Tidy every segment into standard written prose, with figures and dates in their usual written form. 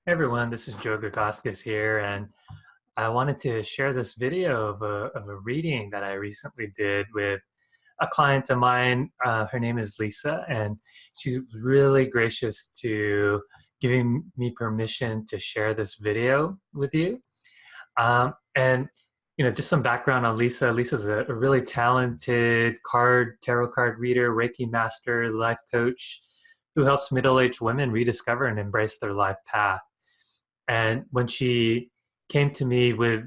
Hey everyone, this is Joe Gagoskis here, and I wanted to share this video of a reading that I recently did with a client of mine. Her name is Lisa, and she's really gracious to giving me permission to share this video with you. And just some background on Lisa. Lisa's a really talented tarot card reader, Reiki master, life coach who helps middle-aged women rediscover and embrace their life path. And when she came to me with,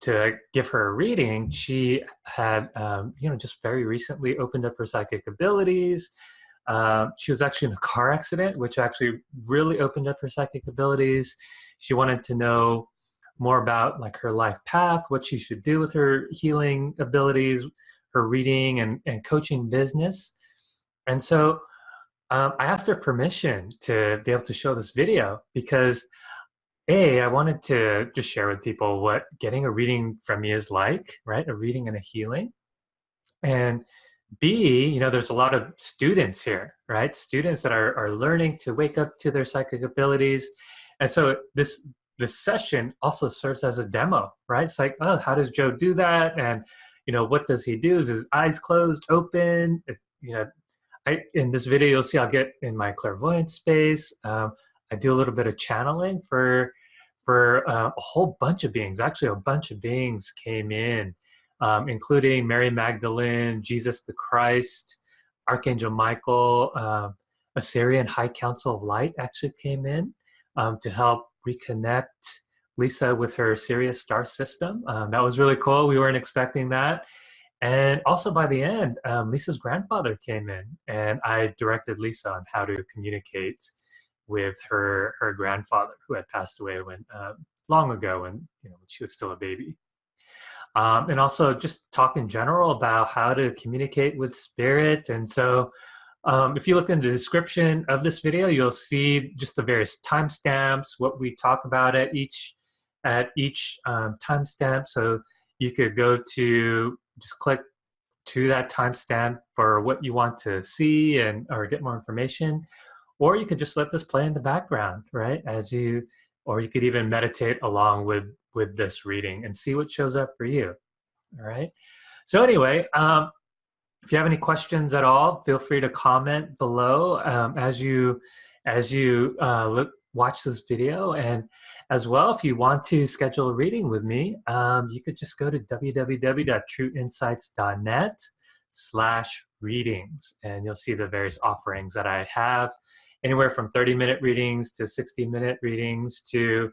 to give her a reading, she had, just very recently opened up her psychic abilities. She was actually in a car accident, which actually really opened up her psychic abilities. She wanted to know more about like her life path, what she should do with her healing abilities, her reading and coaching business. And so I asked her permission to be able to show this video because I wanted to just share with people what getting a reading from me is like, right? A reading and a healing. And B, there's a lot of students here, right? Students that are learning to wake up to their psychic abilities. And so this session also serves as a demo, right? It's like, oh, how does Joe do that? And, what does he do? Is his eyes closed, open? In this video, you'll see I'll get in my clairvoyance space. I do a little bit of channeling for a whole bunch of beings. Actually, a bunch of beings came in, including Mary Magdalene, Jesus the Christ, Archangel Michael, Assyrian High Council of Light actually came in to help reconnect Lisa with her Sirius star system. That was really cool. We weren't expecting that. And also by the end, Lisa's grandfather came in, and I directed Lisa on how to communicate with her grandfather, who had passed away when long ago, when she was still a baby. And also just talk in general about how to communicate with spirit. And so if you look in the description of this video, you'll see just the various timestamps, what we talk about at each timestamp. So you could go to just click to that timestamp for what you want to see or get more information. Or you could just let this play in the background, right? Or you could even meditate along with this reading and see what shows up for you. All right. So anyway, if you have any questions at all, feel free to comment below as you watch this video. And as well, if you want to schedule a reading with me, you could just go to www.trueinsights.net/readings, and you'll see the various offerings that I have, anywhere from 30-minute readings to 60-minute readings to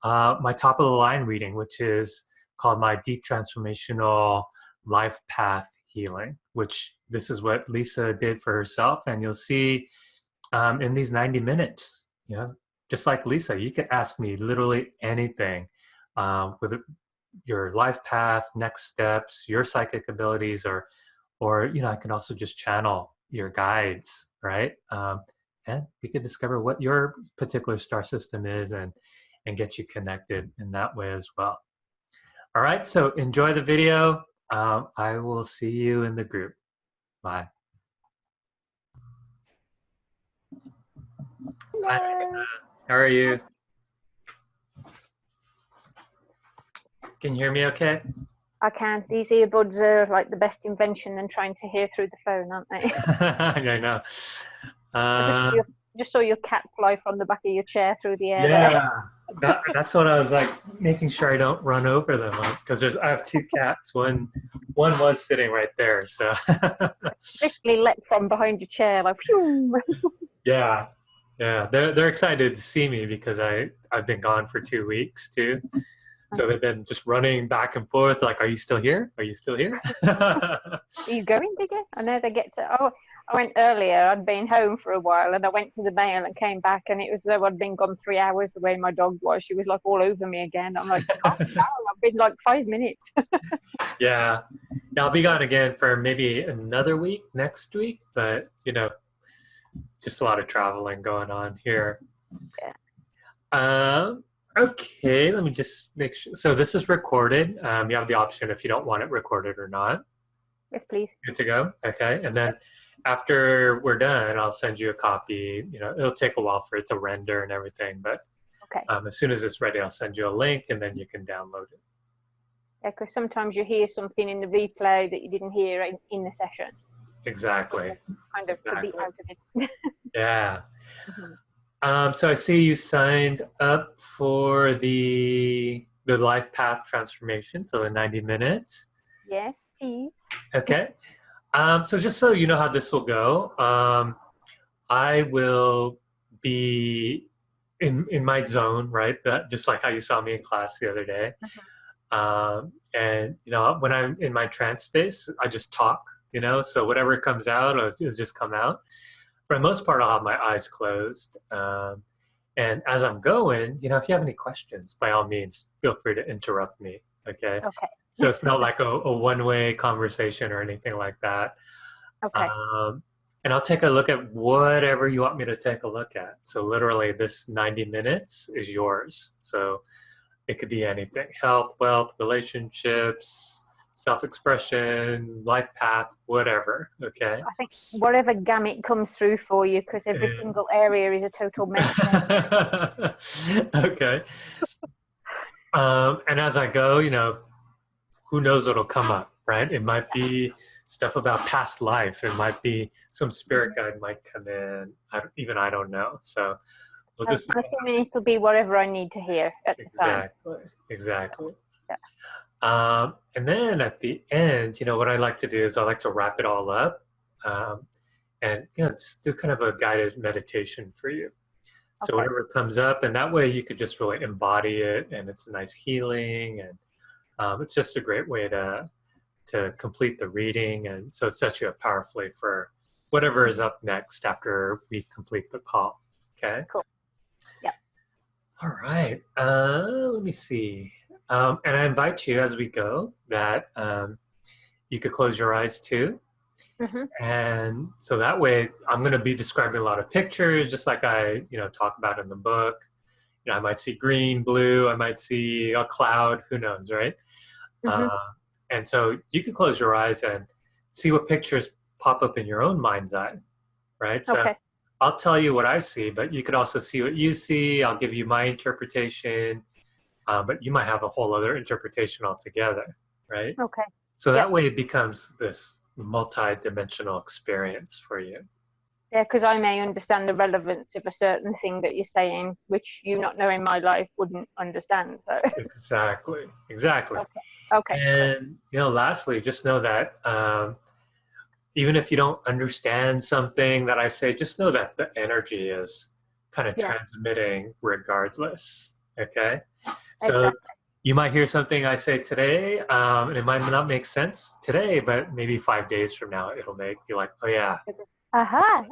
my top of the line reading, which is called my Deep Transformational Life Path Healing, which this is what Lisa did for herself. And you'll see in these 90 minutes, just like Lisa, you could ask me literally anything with your life path, next steps, your psychic abilities, or I can also just channel your guides, right? And we could discover what your particular star system is and get you connected in that way as well. All right, so enjoy the video. I will see you in the group. Bye. Hi, Lisa. How are you? Can you hear me okay? I can. These earbuds are like the best invention than trying to hear through the phone, aren't they? I know. I just saw your cat fly from the back of your chair through the air. Yeah, that's what I was like, making sure I don't run over them, because I have two cats. One was sitting right there, so. Literally leapt from behind your chair, like. Phew. Yeah, they're excited to see me because I've been gone for 2 weeks too. So they've been just running back and forth, like, "Are you still here? Are you still here?" Are you going, Digger? I know they get to. Oh, I went earlier. I'd been home for a while, and I went to the mail and came back, and it was as though I'd been gone 3 hours. The way my dog was, she was like all over me again. I'm like, calm down. I've been like 5 minutes. Yeah, I'll be gone again for maybe another week next week, but just a lot of traveling going on here. Yeah. Okay, let me just make sure. So this is recorded. You have the option if you don't want it recorded or not. Yes, please. Good to go. Okay, and then after we're done, I'll send you a copy. It'll take a while for it to render and everything, but Okay. As soon as it's ready, I'll send you a link, and then you can download it. Yeah, because sometimes you hear something in the replay that you didn't hear in the session. Exactly. Kind of to be out of it. Yeah. Mm-hmm. So I see you signed up for the life path transformation, so the 90 minutes. Yes, please. Okay. So just so you know how this will go, I will be in my zone, right? That just like how you saw me in class the other day. And when I'm in my trance space, I just talk. So whatever comes out, it'll just come out. For the most part, I'll have my eyes closed. And as I'm going, if you have any questions, by all means, feel free to interrupt me. Okay. Okay. So it's not like a one-way conversation or anything like that. Okay. And I'll take a look at whatever you want me to take a look at. So literally this 90 minutes is yours. So it could be anything: health, wealth, relationships, self-expression, life path, whatever. Okay. I think whatever gamut comes through for you, because every single area is a total mess. Okay. And as I go, who knows what'll come up, right? It might be stuff about past life. It might be some spirit guide might come in. I don't know. So we'll just I'm assuming it'll be whatever I need to hear at the time. Exactly. Yeah. And then at the end, what I like to do is I like to wrap it all up, and just do kind of a guided meditation for you. So whatever comes up, and that way you could just really embody it, and it's a nice healing, and it's just a great way to complete the reading, and so it sets you up powerfully for whatever is up next after we complete the call. Okay. Cool. Yeah. All right. Let me see. And I invite you as we go that you could close your eyes too. Mm-hmm. And so that way I'm going to be describing a lot of pictures, just like I, talk about in the book. I might see green, blue, I might see a cloud, who knows, right? Mm-hmm. And so you can close your eyes and see what pictures pop up in your own mind's eye, right? So I'll tell you what I see, but you could also see what you see. I'll give you my interpretation, but you might have a whole other interpretation altogether, right? Okay. So that way it becomes this multi-dimensional experience for you. Yeah, because I may understand the relevance of a certain thing that you're saying, which you not knowing my life wouldn't understand. So Exactly. Okay. And lastly, just know that even if you don't understand something that I say, just know that the energy is kind of transmitting regardless. Okay. So you might hear something I say today, and it might not make sense today, but maybe 5 days from now, it'll make you like, oh yeah. Aha.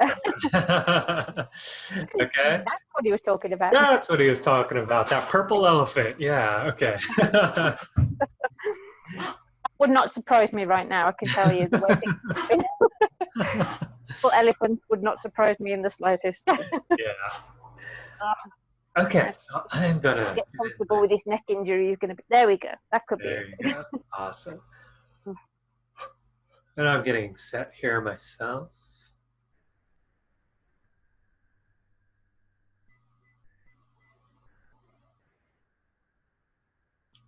Okay. That's what he was talking about. That's what he was talking about. That purple elephant. Yeah. Okay. Would not surprise me right now. I can tell you the way things. Well, elephant would not surprise me in the slightest. Yeah. Okay, so I'm gonna get comfortable with his neck injury. He's gonna be there. We go. That could be. There you go. Awesome. And I'm getting set here myself.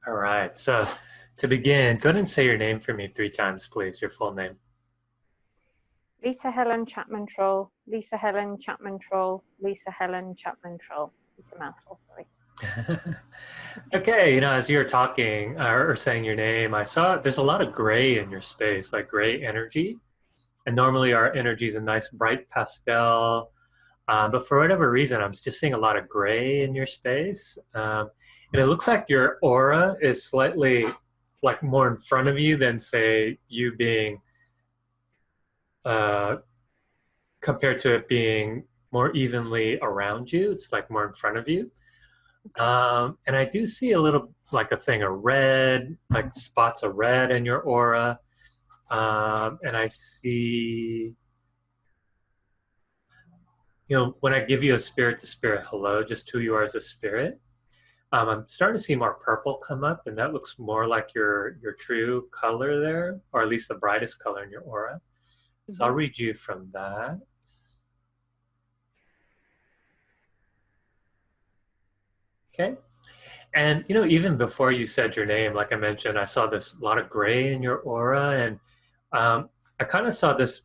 All right. So to begin, go ahead and say your name for me 3 times, please. Your full name. Lisa Helen Chapman Troll. Lisa Helen Chapman Troll. Lisa Helen Chapman Troll. It's a mouthful, sorry. Okay, as you were talking or saying your name, I saw there's a lot of gray in your space, like gray energy. And normally our energy is a nice bright pastel. But for whatever reason, I'm just seeing a lot of gray in your space. And it looks like your aura is slightly like more in front of you than, say, you being compared to it being more evenly around you. It's like more in front of you. And I do see a little, like a thing of red, like spots of red in your aura. And I see, when I give you a spirit to spirit hello, just who you are as a spirit, I'm starting to see more purple come up, and that looks more like your true color there, or at least the brightest color in your aura. Mm-hmm. So I'll read you from that. Okay. And, even before you said your name, like I mentioned, I saw this lot of gray in your aura. And I kind of saw this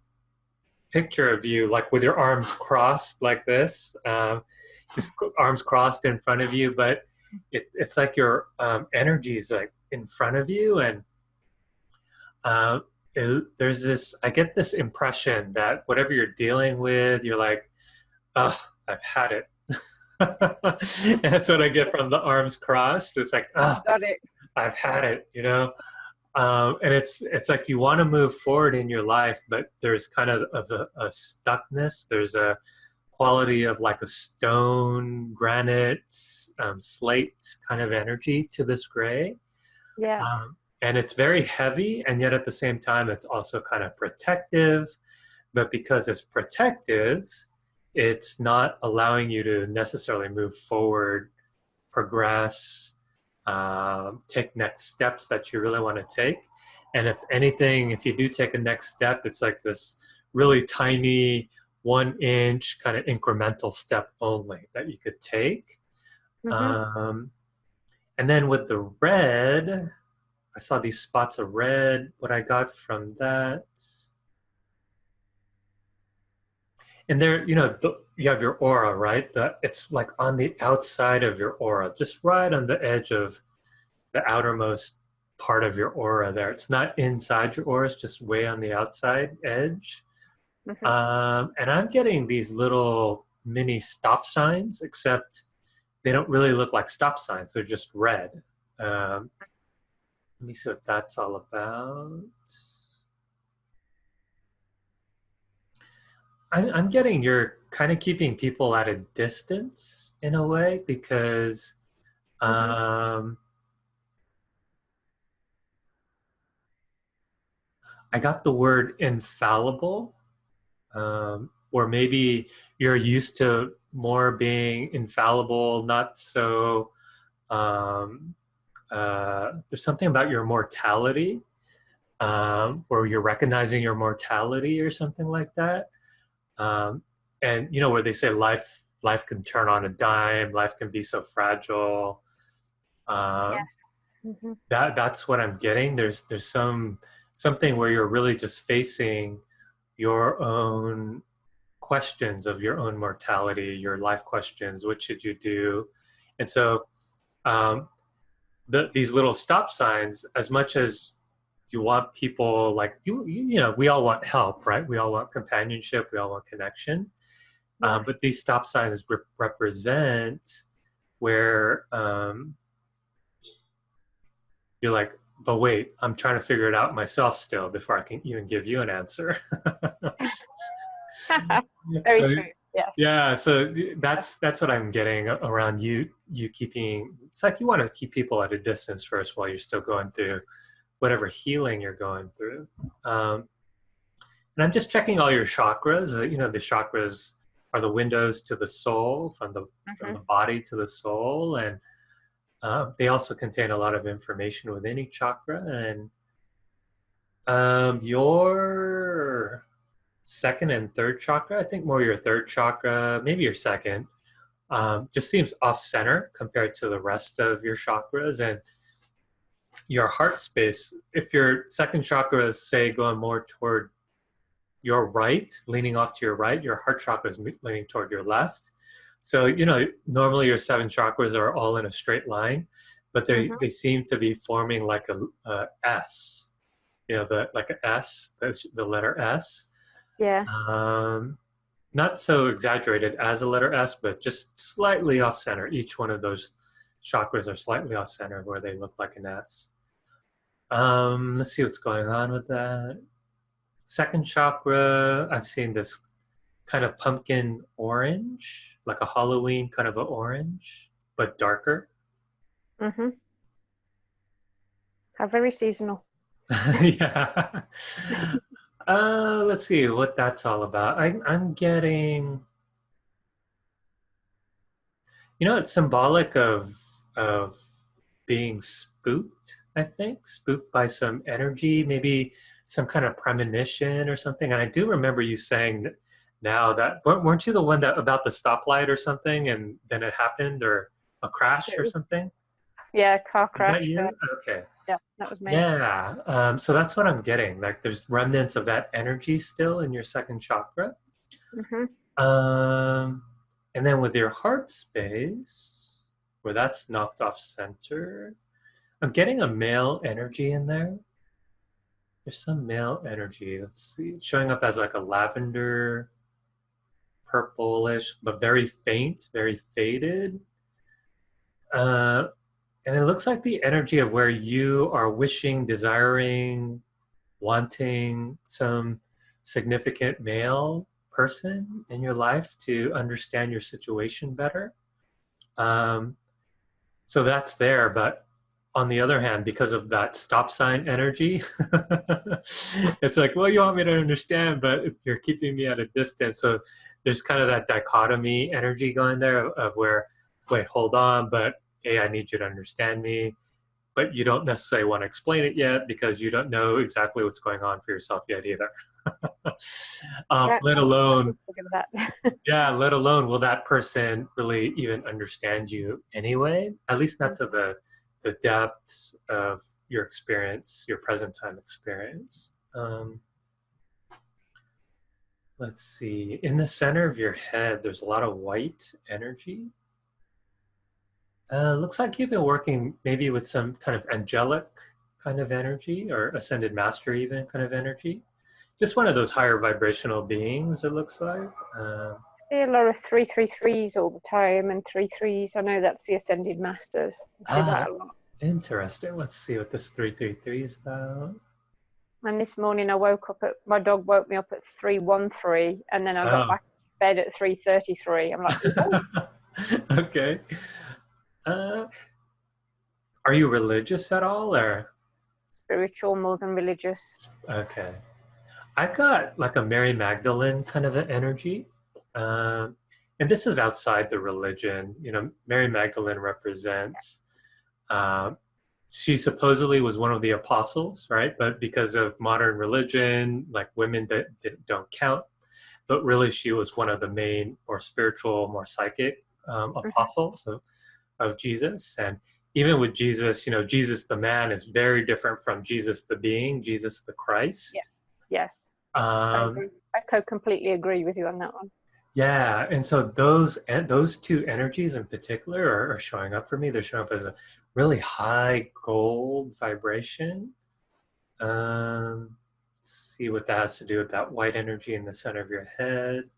picture of you, like with your arms crossed like this, just arms crossed in front of you. But it's like your energy is like in front of you. And uh, there's this, I get this impression that whatever you're dealing with, you're like, oh, I've had it. That's what I get from the arms crossed. It's like, oh, Got it. I've had it, and it's like you want to move forward in your life, but there's kind of a stuckness. There's a quality of like a stone, granite, slate kind of energy to this gray. Yeah. And it's very heavy, and yet at the same time, it's also kind of protective. But because it's protective, it's not allowing you to necessarily move forward, progress, take next steps that you really want to take. And if anything, if you do take a next step, it's like this really tiny 1 inch kind of incremental step only that you could take. And then with the red, I saw these spots of red. What I got from that, and there, you have your aura, right? It's like on the outside of your aura, just right on the edge of the outermost part of your aura there. It's not inside your aura, it's just way on the outside edge. And I'm getting these little mini stop signs, except they don't really look like stop signs. They're just red. Let me see what that's all about. I'm getting you're kind of keeping people at a distance in a way, because I got the word infallible, or maybe you're used to more being infallible, not so. There's something about your mortality, where you're recognizing your mortality or something like that. And where they say life can turn on a dime, life can be so fragile. That's what I'm getting. There's something where you're really just facing your own questions of your own mortality, your life questions. What should you do? And so these little stop signs, as much as you want people, like we all want help, right? We all want companionship, we all want connection. But these stop signs represent where you're like, but wait, I'm trying to figure it out myself still before I can even give you an answer. Very true. Yes. Yeah, so that's what I'm getting around you keeping. It's like you want to keep people at a distance first while you're still going through whatever healing you're going through. And I'm just checking all your chakras. The chakras are the windows to the soul, from the body to the soul, and they also contain a lot of information within each chakra. And your second and third chakra, I think more your third chakra, maybe your second, just seems off center compared to the rest of your chakras. And your heart space, if your second chakra is, say, going more toward your right, leaning off to your right, your heart chakra is leaning toward your left. So, normally your 7 chakras are all in a straight line, but they seem to be forming like a S, like an S, the letter S. Yeah. Not so exaggerated as a letter S, but just slightly off center. Each one of those chakras are slightly off center where they look like an S. Let's see what's going on with that. Second chakra, I've seen this kind of pumpkin orange, like a Halloween kind of an orange, but darker. How very seasonal. Yeah. Let's see what that's all about. I'm getting, it's symbolic of being spooked, I think, spooked by some energy, maybe some kind of premonition or something. And I do remember you saying now that, weren't you the one that about the stoplight or something, and then it happened, or a crash It or was, something. yeah, car Is that crash. you? Okay. Yeah, that was me. Yeah. So that's what I'm getting. Like there's remnants of that energy still in your second chakra. Hmm. Um, and then with your heart space, where that's knocked off center, I'm getting a male energy in there. There's some male energy. Let's see. It's showing up as like a lavender, purplish, but very faint, very faded. Uh, and it looks like the energy of where you are wishing, desiring, wanting some significant male person in your life to understand your situation better. Um, so that's there, but on the other hand, because of that stop sign energy, it's like, well, you want me to understand, but you're keeping me at a distance. So there's kind of that dichotomy energy going there of where, wait, hold on, but hey, I need you to understand me, but you don't necessarily want to explain it yet because you don't know exactly what's going on for yourself yet either. Yeah, Let I did alone, think of that. yeah, let alone will that person really even understand you anyway? At least not to the depths of your experience, your present time experience. Let's see. In the center of your head, there's a lot of white energy. Looks like you've been working maybe with some kind of angelic kind of energy or ascended master even kind of energy. Just one of those higher vibrational beings, it looks like. See a lot of 333s all the time, and 33s. I know that's the Ascended Masters. I see Ah, that a lot. interesting. Let's see what this 333 is about. And this morning I woke up at, my dog woke me up at 313, and then I got Oh. back to bed at 333. I'm like, oh, Okay. Uh, are you religious at all or? spiritual more than religious. Okay. I got like a Mary Magdalene kind of an energy. Um, and this is outside the religion. You know, Mary Magdalene represents, um, she supposedly was one of the apostles, right? But because of modern religion, like women that don't count, but really she was one of the main more spiritual, more psychic Hmm. apostles of Jesus. And even with Jesus, you know, Jesus the man is very different from Jesus the being, Jesus the Yeah. Christ. Yes, I Um, agree. I completely agree with you on that one. yeah, and so those two energies in particular are showing up for me. They're showing up as a really high gold vibration. Let's see what that has to do with that white energy in the center of your head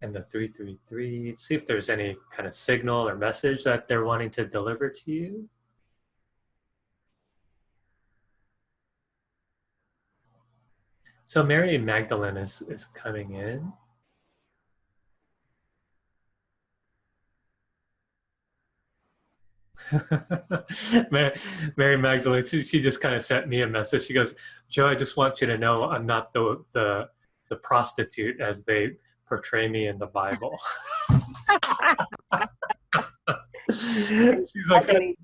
and the 333. See if there's any kind of signal or message that they're wanting to deliver to you. So Mary Magdalene is coming in. Mary, Mary Magdalene, she just kind of sent me a message. She goes, "Joe, I just want you to know I'm not the prostitute as they portray me in the Bible." She's I like, believe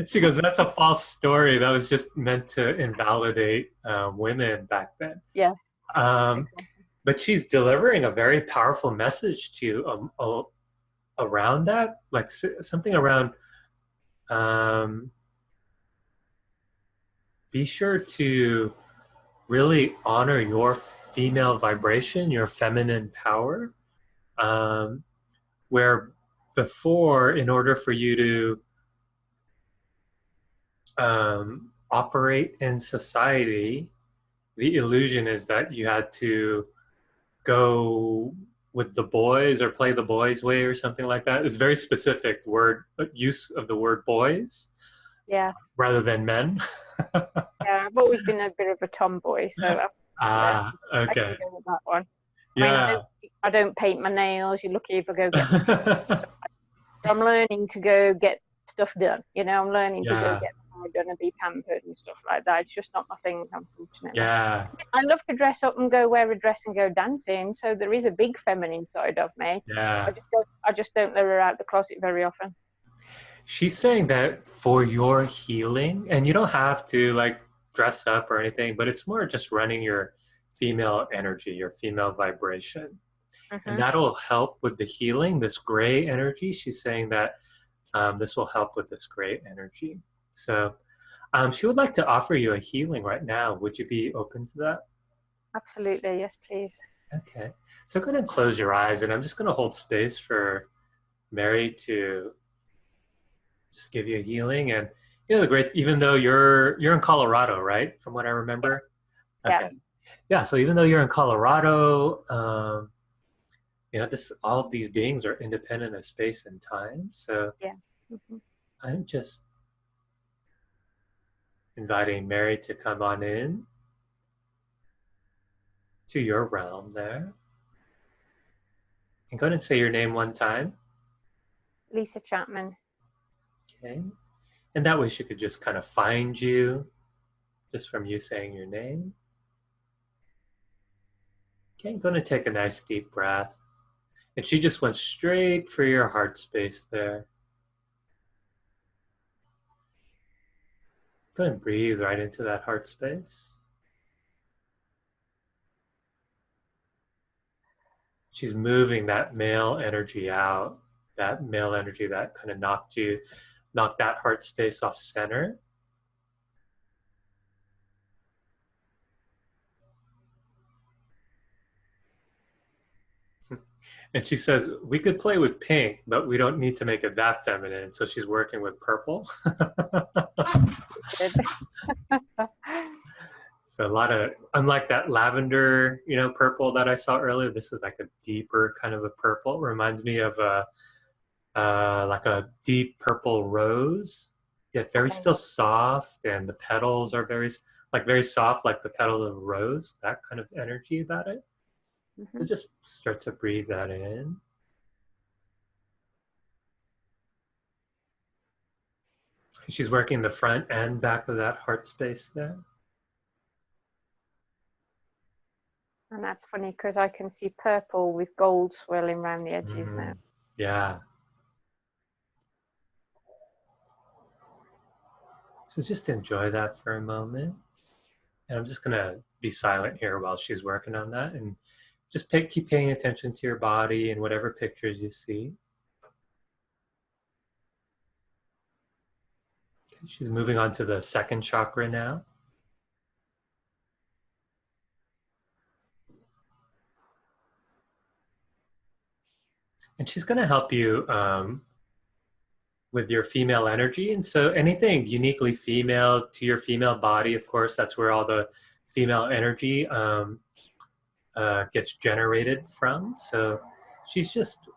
she goes, "That's a false story. That was just meant to invalidate women back then." yeah, Um, exactly. but she's delivering a very powerful message to you around that, like something around. Um, be sure to really honor your female vibration, your feminine power, um, where before, in order for you to operate in society, the illusion is that you had to go with the boys or play the boys' way or something like that. It's very specific word use of the word boys Yeah, rather than men. yeah. I've always been a bit of a tomboy, so yeah, Ah, I okay. can go with that one. I mean, Yeah. I don't paint my nails. You're lucky if I go get my nails. I'm learning to go get stuff done. I'm learning to go Yeah. get my hair done and be pampered and stuff like that. It's just not my thing, unfortunately. Yeah. I love to dress up and go wear a dress and go dancing. So there is a big feminine side of me. Yeah. I just don't let her out the closet very often. She's saying that for your healing, and you don't have to like dress up or anything, but it's more just running your female energy, your female vibration. And Mm-hmm. that'll help with the healing, this gray energy. She's saying that this will help with this gray energy. So she would like to offer you a healing right now. Would you be open to that? Absolutely, yes, please. Okay. So go ahead and close your eyes, and I'm just going to hold space for Mary to just give you a healing. And the great, even though you're in Colorado, right? From what I Yeah, remember. yeah, Okay. Yeah. So even though you're in Colorado, this all of these beings are independent of space and time. So yeah. Mm-hmm. I'm just inviting Mary to come on in to your realm there. And go ahead and say your name one time. Lisa Chapman. Okay. And that way she could just kind of find you just from you saying your name. Okay, I'm going to take a nice deep breath. And she just went straight for your heart space there. Go ahead and breathe right into that heart space. She's moving that male energy out, that male energy that kind of knocked that heart space off center. And she says, we could play with pink, but we don't need to make it that feminine. So she's working with purple. So a lot of, unlike that lavender, purple that I saw earlier, this is like a deeper kind of a purple. Reminds me of like a deep purple rose, yet very Okay. still soft, and the petals are very soft, like the petals of a rose. That kind of energy about it. Mm-hmm. So just start to breathe that in. She's working the front and back of that heart space there. And that's funny because I can see purple with gold swirling around the edges now. Yeah. So just enjoy that for a moment. And I'm just going to be silent here while she's working on that. And just keep paying attention to your body and whatever pictures you see. Okay, she's moving on to the second chakra now. And she's going to help you with your female energy. And so anything uniquely female to your female body, of course, that's where all the female energy gets generated from. So she's just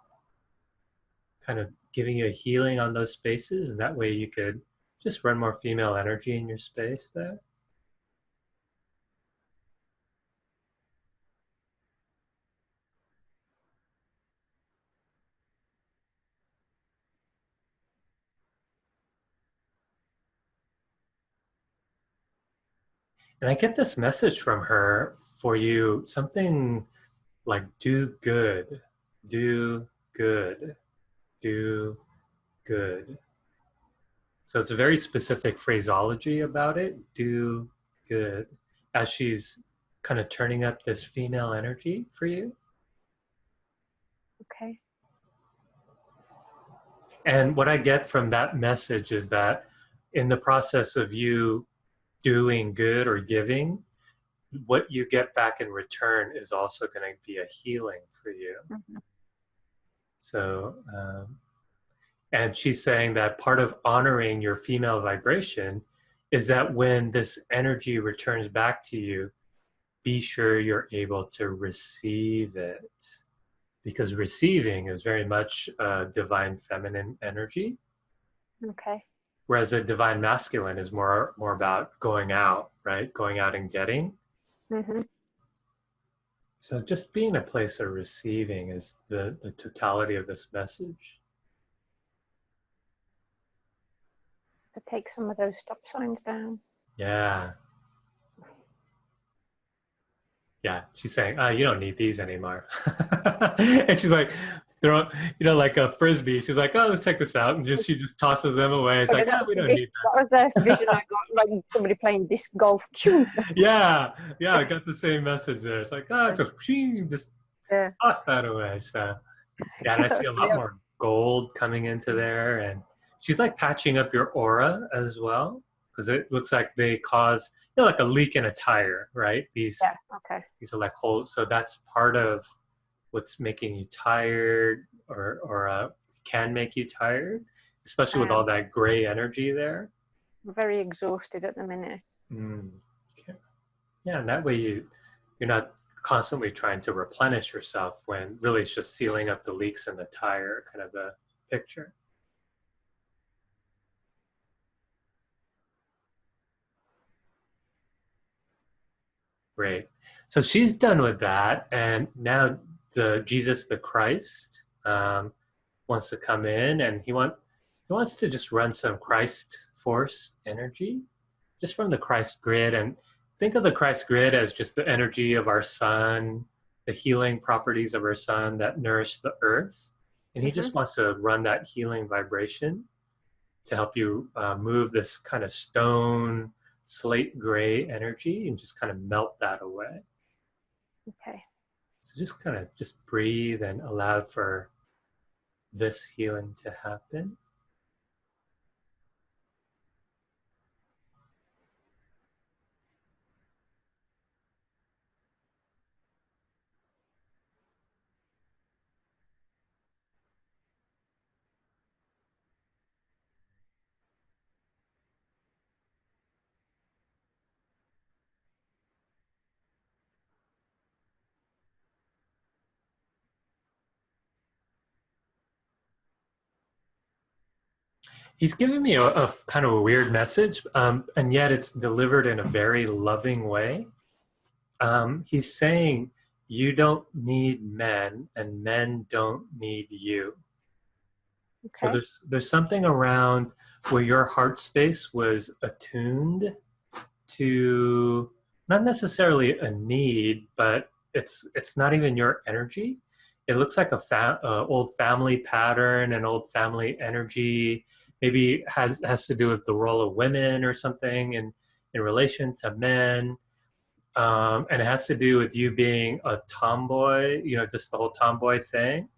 kind of giving you a healing on those spaces. And that way you could just run more female energy in your space there. And I get this message from her for you, something like do good, do good, do good. So it's a very specific phraseology about it, do good, as she's kind of turning up this female energy for you. Okay. And what I get from that message is that in the process of you doing good or giving, what you get back in return is also going to be a healing for you. Mm-hmm. So, and she's saying that part of honoring your female vibration is that when this energy returns back to you, be sure you're able to receive it. Because receiving is very much divine feminine energy. Okay. Whereas the divine masculine is more about going out, right? Going out and getting. Mm-hmm. So just being a place of receiving is the totality of this message. To take some of those stop signs down. Yeah. Yeah, she's saying, you don't need these anymore. And she's like, like a frisbee. She's like, oh, let's check this out. And she just tosses them away. It's like, we don't need that. That was the vision I got, like somebody playing disc golf. that. Yeah, I got the same message there. It's like, it's just Yeah. toss that away. So yeah, and I see a lot Yep. more gold coming into there, and she's like patching up your aura as well, because it looks like they cause, like a leak in a tire, right? These Yeah. Okay. these are like holes, so that's part of what's making you tired, or can make you tired, especially with all that gray energy there. I'm very exhausted at the minute. Mm. Okay. Yeah, and that way you're not constantly trying to replenish yourself when really it's just sealing up the leaks in the tire, kind of a picture. Great. So she's done with that, and now the Jesus the Christ wants to come in, and he wants to just run some Christ force energy just from the Christ grid, and think of the Christ grid as just the energy of our sun, the healing properties of our sun that nourish the earth, and he Hmm. just wants to run that healing vibration to help you move this kind of stone slate gray energy and just kind of melt that away. Okay. So just kind of just breathe and allow for this healing to happen. He's giving me a kind of a weird message, and yet it's delivered in a very loving way. He's saying, you don't need men, and men don't need you. So Okay. there's something around where your heart space was attuned to not necessarily a need, but it's not even your energy. It looks like a old family pattern, an old family energy. Maybe has to do with the role of women or something in relation to men. And it has to do with you being a tomboy, just the whole tomboy thing,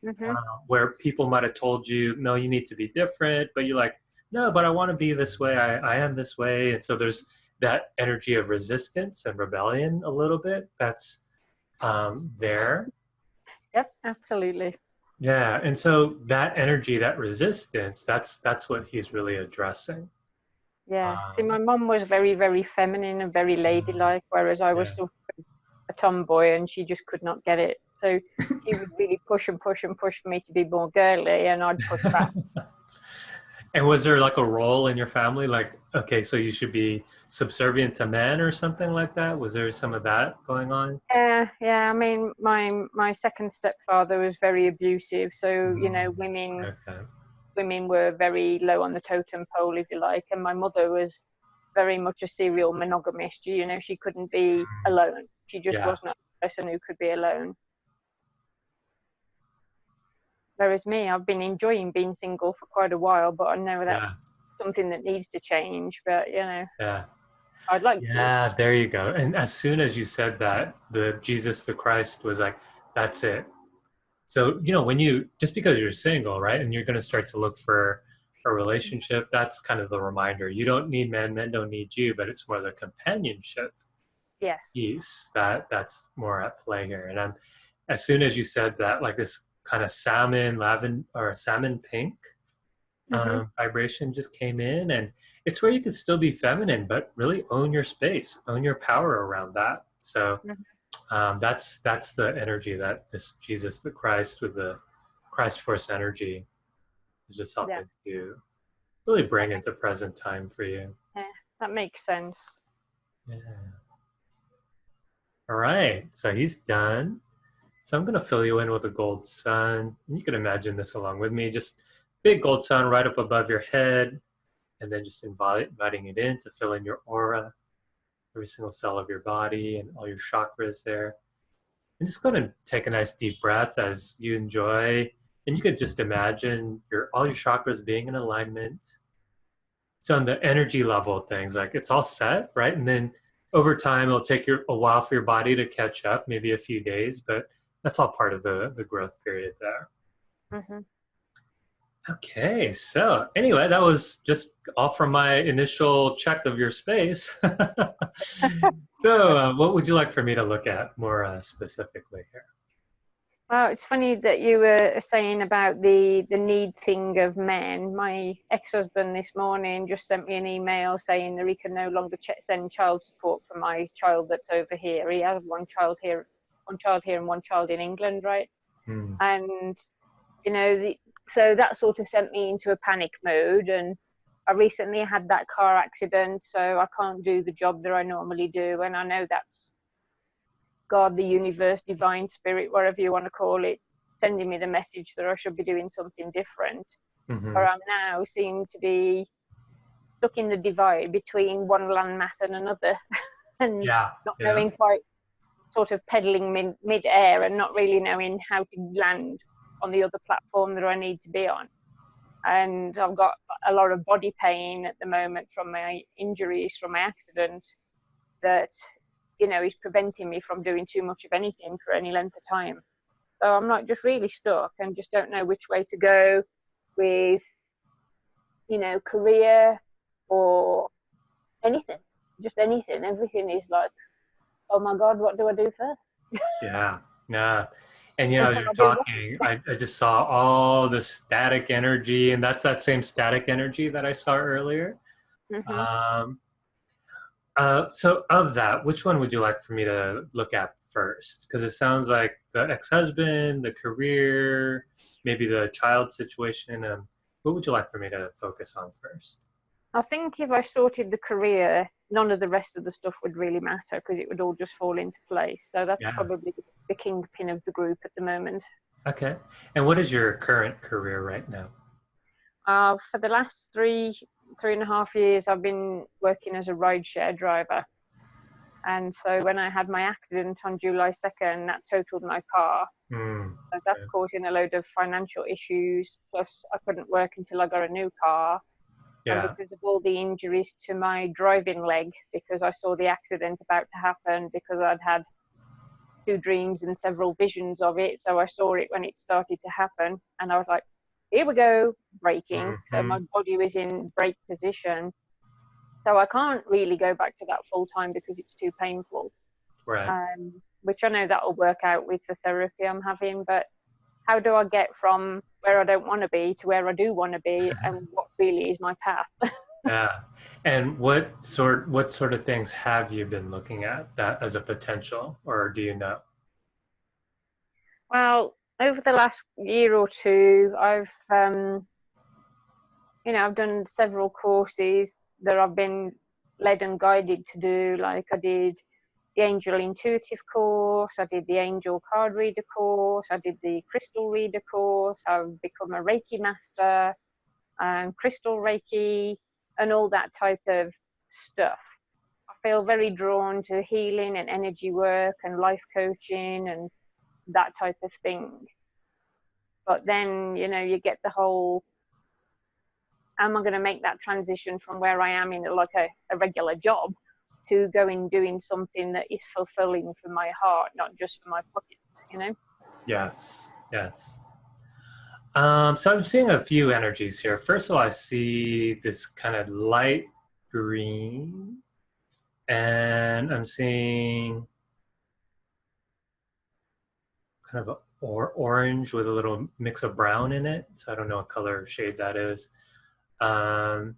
Hmm. where people might have told you, no, you need to be different, but you're like, no, but I want to be this way. I am this way. And so there's that energy of resistance and rebellion a little bit that's there. Yep. Absolutely. Yeah. And so that energy, that resistance, that's what he's really addressing. Yeah. See, Um, my mum was very, very feminine and very mm, ladylike, whereas I was yeah. sort of a tomboy, and she just could not get it. So she would really push and push and push for me to be more girly, and I'd push back. And was there like a role in your family, like, okay, so you should be subservient to men or something like that? Was there some of that going on? Yeah, yeah. I mean, my second stepfather was very abusive, so Mm, okay. women were very low on the totem pole, if you like, and my mother was very much a serial monogamist. She couldn't be Mm, alone. She just yeah. wasn't a person who could be alone. Whereas me, I've been enjoying being single for quite a while, but I know Yeah. that's something that needs to change. But Yeah. I'd like to. Yeah, there you go. And as soon as you said that, the Jesus the Christ was like, that's it. So, when you just because you're single, right? And you're going to start to look for a relationship, that's kind of the reminder. You don't need men, men don't need you, but it's more the companionship Yes. piece that's more at play here. And as soon as you said that, like this kind of salmon lavender or salmon pink Mhm. vibration just came in, and it's where you could still be feminine but really own your space, own your power around that. So Mhm. that's the energy that this Jesus the Christ with the Christ force energy is just Yeah. helping to really That bring makes, into present time for you. yeah. That makes sense. Yeah. All right, so he's done. So I'm going to fill you in with a gold sun. And you can imagine this along with me. Just big gold sun right up above your head, and then just inviting it in to fill in your aura, every single cell of your body and all your chakras there. And just go ahead and take a nice deep breath as you enjoy. And you could just imagine all your chakras being in alignment. So on the energy level of things, like it's all set, right? And then over time, it'll take a while for your body to catch up, maybe a few days, but that's all part of the growth period there. Hmm. Okay, so anyway, that was just all from my initial check of your space. So, what would you like for me to look at more specifically here? Well, it's funny that you were saying about the need thing of men. My ex-husband this morning just sent me an email saying that he can no longer send child support for my child that's over here. He has one child here and one child in England, right? Hmm. And so that sort of sent me into a panic mode. And I recently had that car accident, so I can't do the job that I normally do. And I know that's God, the universe, divine spirit, whatever you want to call it, sending me the message that I should be doing something different. Mm-hmm. Or I'm now seem to be stuck in the divide between one landmass and another, and Yeah, not yeah. knowing quite, sort of pedaling mid-air and not really knowing how to land on the other platform that I need to be on. And I've got a lot of body pain at the moment from my injuries from my accident that is preventing me from doing too much of anything for any length of time. So I'm not just really stuck and just don't know which way to go with, career or anything, just anything. Everything is like, oh my God, what do I do first? Yeah, yeah. And And as so you're I'll do what? talking, I just saw all the static energy, and that's that same static energy that I saw earlier. Hmm. Um, so of that, which one would you like for me to look at first? Because it sounds like the ex-husband, the career, maybe the child situation. What would you like for me to focus on first? I think if I sorted the career, none of the rest of the stuff would really matter because it would all just fall into place. So that's Yeah. probably the kingpin of the group at the moment. Okay. And what is your current career right now? For the last 3.5 years, I've been working as a rideshare driver. And so when I had my accident on July 2nd, that totaled my car. Mm, So that's okay. causing a load of financial issues. Plus, I couldn't work until I got a new car. And Yeah. because of all the injuries to my driving leg, because I saw the accident about to happen, because I'd had two dreams and several visions of it. So I saw it when it started to happen. And I was like, here we go, braking. So Hmm. my body was in brake position. So I can't really go back to that full time because it's too painful. Right. Which I know that'll work out with the therapy I'm having. But how do I get from where I don't want to be to where I do want to be, and what really is my path? Yeah. And what sort of things have you been looking at that as a potential, or do you know? Well, over the last year or two, I've done several courses that I've been led and guided to do. Like I did the Angel Intuitive course, I did the Angel Card Reader course, I did the Crystal Reader course, I've become a Reiki master, Crystal Reiki, and all that type of stuff. I feel very drawn to healing and energy work and life coaching and that type of thing. But then, you get the whole, am I going to make that transition from where I am in like a regular job to going doing something that is fulfilling for my heart, not just for my pockets? Yes. Yes. So I'm seeing a few energies here. First of all, I see this kind of light green, and I'm seeing kind of orange with a little mix of brown in it. So I don't know what color shade that is. Um,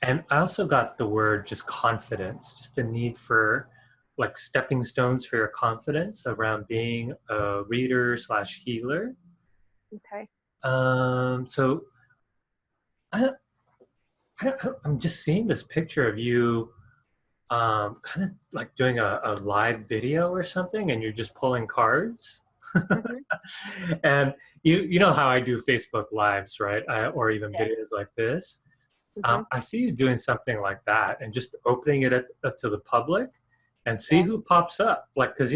and I also got the word just confidence, just the need for like stepping stones for your confidence around being a reader slash healer. Okay. So I, I'm just seeing this picture of you kind of like doing a live video or something, and you're just pulling cards. Hmm. And you know how I do Facebook lives, right? Or even Yeah. videos like this. Hmm. I see you doing something like that and just opening it up to the public and see Yeah. who pops up. Like, because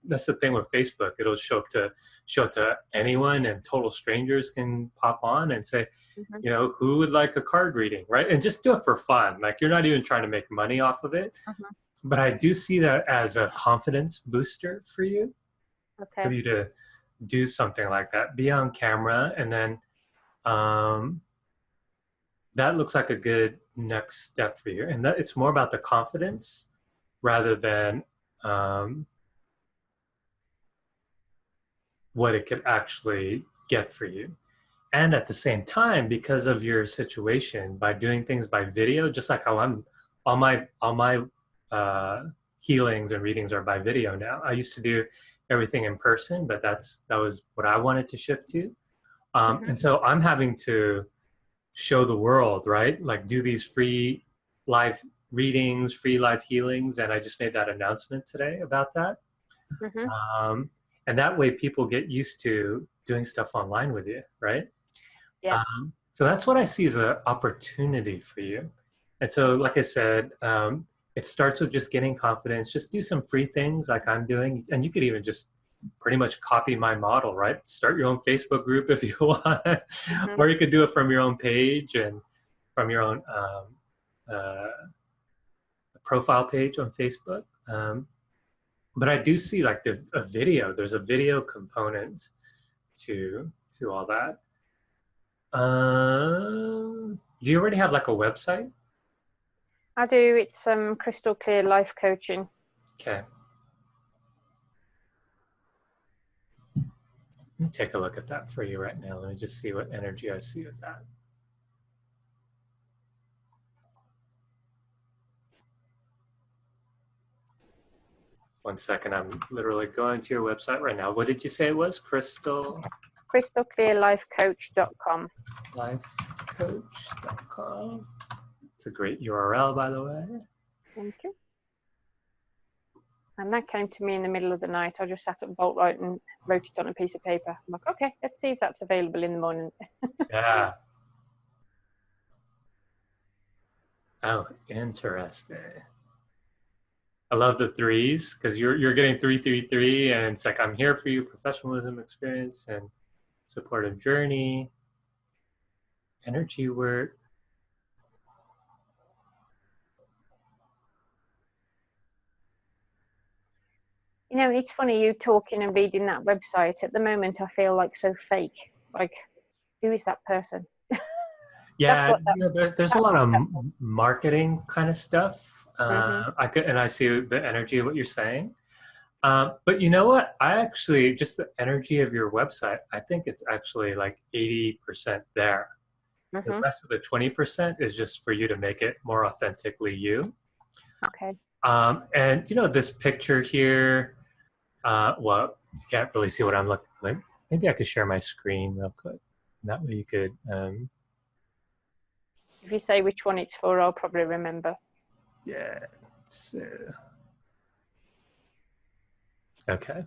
that's the thing with Facebook. It'll show up to anyone, and total strangers can pop on and say, Mhm. who would like a card reading, right? And just do it for fun. Like, you're not even trying to make money off of it. Mhm. But I do see that as a confidence booster for Okay. you to do something like that. Be on camera, and then um, that looks like a good next step for you. And that it's more about the confidence rather than um, what it could actually get for you. And at the same time, because of your situation, by doing things by video, just like how all my uh, healings and readings are by video now. I used to do everything in person, but that was what I wanted to shift to. Mhm. And so I'm having to show the world, right? Like, do these free live readings, free live healings, and I just made that announcement today about that. Mhm. Um, and that way, people get used to doing stuff online with you, right? Yeah. So that's what I see as an opportunity for you. And so, like I said, it starts with just getting confidence. Just do some free things like I'm doing. And you could even just pretty much copy my model, right? Start your own Facebook group if you want, Mhm. or you could do it from your own page and from your own uh, profile page on Facebook. But I do see like a video. There's a video component to all that. Do you already have like a website? I do. It's crystal clear life coaching. Okay. Let me take a look at that for you right now. Let me just see what energy I see with that. One second, I'm literally going to your website right now. What did you say it was? Crystalclearlifecoach.com. Crystalclearlifecoach.com. It's a great URL, by the way. Thank you. And that came to me in the middle of the night. I just sat up bolt right and wrote it on a piece of paper. I'm like, okay, let's see if that's available in the morning. Yeah. Oh, interesting. I love the threes because you're getting 333, and it's like, I'm here for you, professionalism, experience, and supportive journey, energy work. It's funny you talking and reading that website. At the moment, I feel like so fake. Like, who is that person? That's Yeah, what that. there's a That's lot what of that. marketing kind of stuff. Mhm. I see the energy of what you're saying. But you know what? I actually, just the energy of your website, I think it's actually like 80% there. The Mhm. rest of the 20% is just for you to make it more authentically you. Okay. And this picture here, well, you can't really see what I'm looking like. Maybe I could share my screen real quick. That way you could, If you say which one it's for, I'll probably remember. yeah. Okay.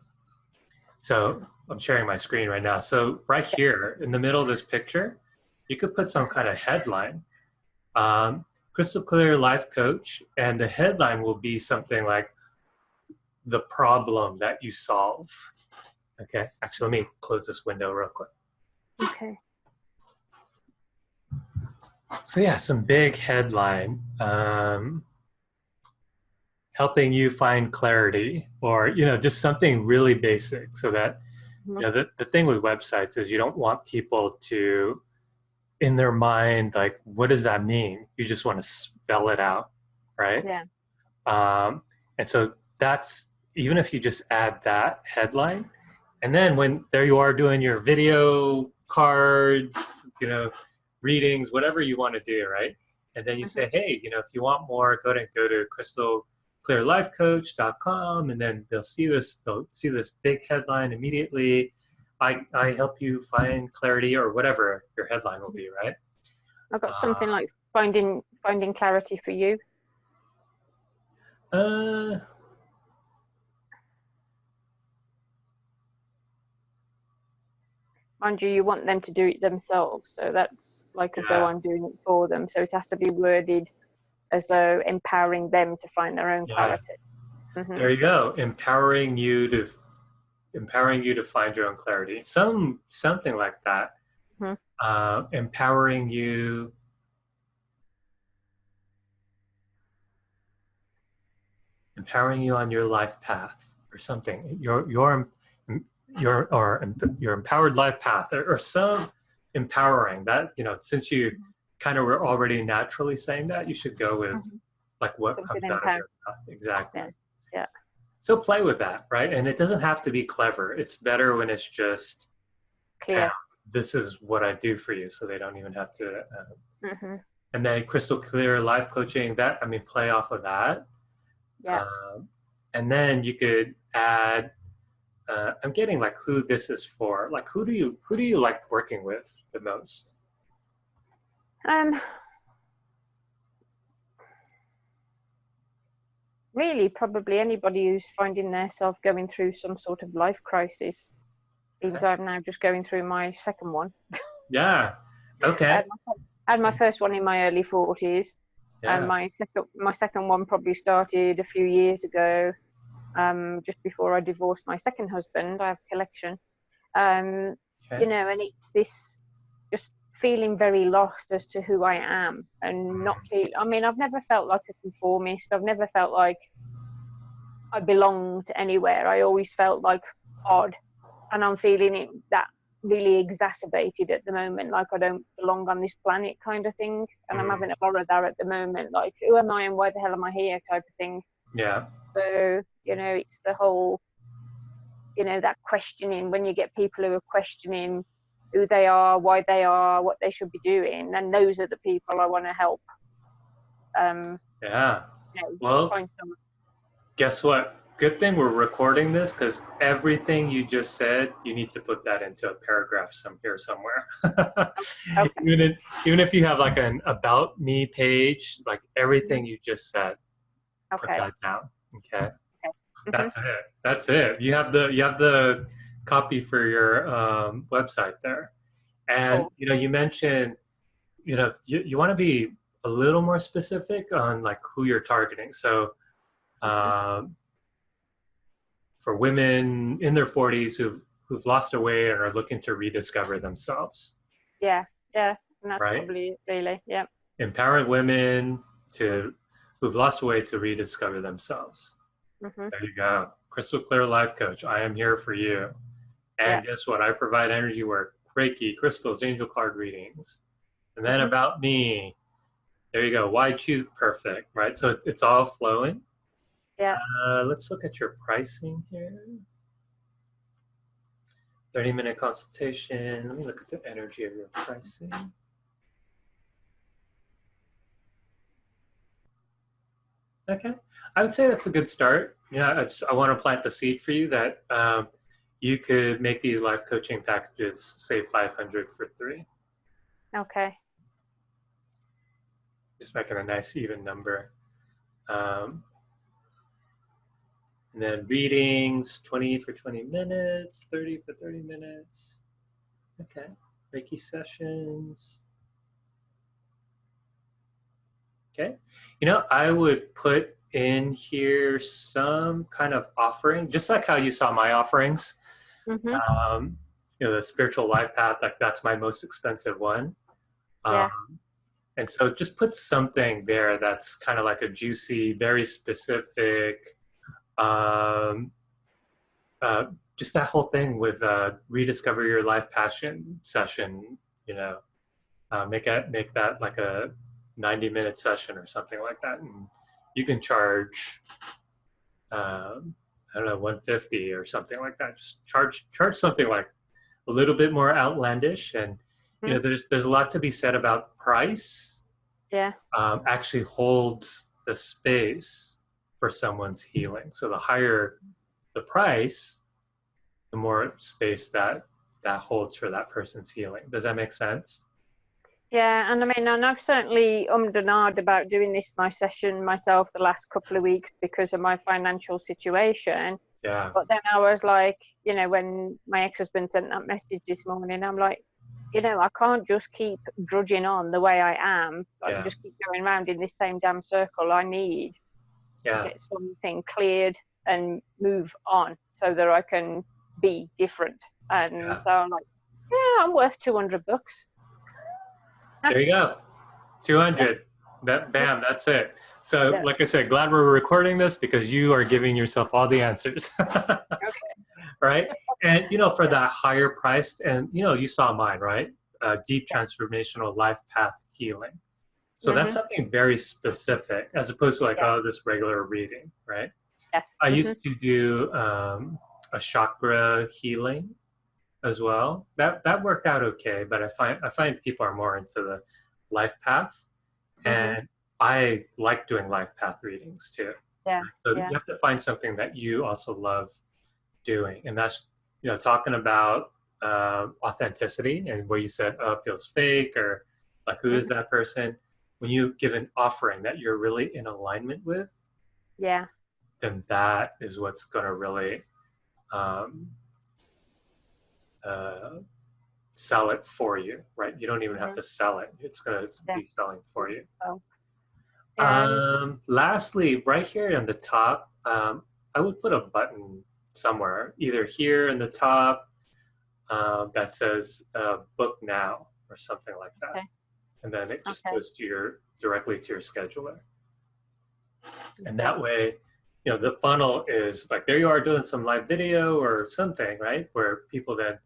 So I'm sharing my screen right now. So right here in the middle of this picture, you could put some kind of headline. Crystal Clear Life Coach, and the headline will be something like the problem that you solve. Okay, actually, let me close this window real quick. Okay. So yeah, some big headline, helping you find clarity, or just something really basic, so that Mhm. the thing with websites is you don't want people to, in their mind, like, what does that mean? You just want to spell it out, right? Yeah. And so that's, even if you just add that headline, and then when there you are doing your video cards, readings, whatever you want to do, right? And then you Mhm. say, hey, if you want more, go to crystalclearlifecoach.com, and then they'll see this big headline immediately. I help you find clarity, or whatever your headline will be, right? I've got something like finding clarity for you. Uh, Mind you, you want them to do it themselves, so that's like as though yeah, I'm doing it for them. So it has to be worded as though empowering them to find their own yeah. clarity. Mhm. There you go. Empowering you empowering you to find your own clarity. Something like that. Mhm. Empowering you. Empowering you on your life path or something. Your empowered life path or some empowering that, since you kind of were already naturally saying that, you should go with Mhm. like what Something comes out of empowered. your mouth. Exactly. Yeah. Yeah. So play with that, right? And it doesn't have to be clever. It's better when it's just, Clear. this is what I do for you, so they don't even have to. Hmm. And then crystal clear life coaching. Play off of that. Yeah. And then you could add. I'm getting like who this is for. Like who do you like working with the most? Um, Really, probably anybody who's finding themselves going through some sort of life crisis. Because Okay. I'm now just going through my second one. Yeah. Okay. I had my first one in my early 40s, and Yeah. my second one probably started a few years ago, just before I divorced my second husband. I have a collection, um, Okay. and it's this just feeling very lost as to who I am, and not feel. I mean, I've never felt like a conformist. I've never felt like I belonged anywhere. I always felt like odd, and I'm feeling it that really exacerbated at the moment, like I don't belong on this planet kind of thing. And I'm Mm. having a lot of that at the moment, like who am I and why the hell am I here type of thing. Yeah. So, it's the whole, that questioning, when you get people who are questioning who they are, why they are, what they should be doing, and those are the people I want to help. Um, Yeah. Well, Find some. guess what? Good thing we're recording this, because everything you just said, you need to put that into a paragraph somewhere. Okay. Even if you have like an about me page, like Mhm. everything you just said, put Okay. that down. Okay. Okay. Hmm. That's it. That's it. You have the copy for your website there. And Cool. you mentioned, you want to be a little more specific on like who you're targeting. So Hmm. um, for women in their 40s who've lost their way and are looking to rediscover themselves, Yeah. Yeah. And that's right? probably it, really. Yeah. Empowering women to who've lost their way to rediscover themselves. Hmm. There you go. Crystal clear life coach. I am here for you. Yeah. And guess what? I provide energy work, Reiki, crystals, angel card readings. And then Hmm. about me, there you go. Why choose perfect, right? So it's all flowing. Yeah. Let's look at your pricing here. 30-minute consultation. Let me look at the energy of your pricing. Okay. I would say that's a good start. I want to plant the seed for you that you could make these life coaching packages, say 500 for 3. Okay. Just making a nice even number. Um, and then readings, 20 for 20 minutes, 30 for 30 minutes. Okay. Reiki sessions. Okay. I would put in here some kind of offering, just like how you saw my offerings. Hmm. The spiritual life path, like that's my most expensive one. Yeah. Um, and so just put something there that's kind of like a juicy, very specific, um, uh, just that whole thing with rediscover your life passion session, you know, make that like a 90-minute session or something like that. And you can charge, I don't know, 150 or something like that. Just charge something like a little bit more outlandish. And Hmm. there's a lot to be said about price. Yeah. Actually holds the space for someone's healing. So the higher the price, the more space that holds for that person's healing. Does that make sense? Yeah. And I mean, and I've certainly ummed and ahed about doing this my session myself the last couple of weeks because of my financial situation. Yeah. But then I was like, when my ex-husband sent that message this morning, I'm like, I can't just keep drudging on the way I am, like Yeah. just keep going around in this same damn circle. I need to Yeah. get something cleared and move on so that I can be different. And Yeah. so I'm like, yeah, I'm worth $200. There you go. Yeah, 200. That, yeah, bam, that's it. So, yeah. like I said, glad we're recording this because you are giving yourself all the answers. Okay. Right? And, for that higher priced, and, you saw mine, right? Deep transformational life path healing. So that's Mhm. something very specific as opposed to like, Yeah. oh, this regular reading, right? Yes. I Mhm. used to do a chakra healing as well. That worked out okay, but I find people are more into the life path, Mhm. and I like doing life path readings too. Yeah. So you Yeah. have to find something that you also love doing, and that's talking about authenticity and where you said, oh, it feels fake, or like, who is Mhm. that person? When you give an offering that you're really in alignment with, Yeah. then that is what's going to really um, uh, sell it for you, right? You don't even have Mhm. to sell it; it's going to Yeah. be selling for you. So, and Lastly, right here on the top, I would put a button somewhere, either here in the top, that says "Book Now" or something like that, okay. and then it just Okay. goes to directly to your scheduler, and Okay. that way, the funnel is like, there you are doing some live video or something, right? Where people then,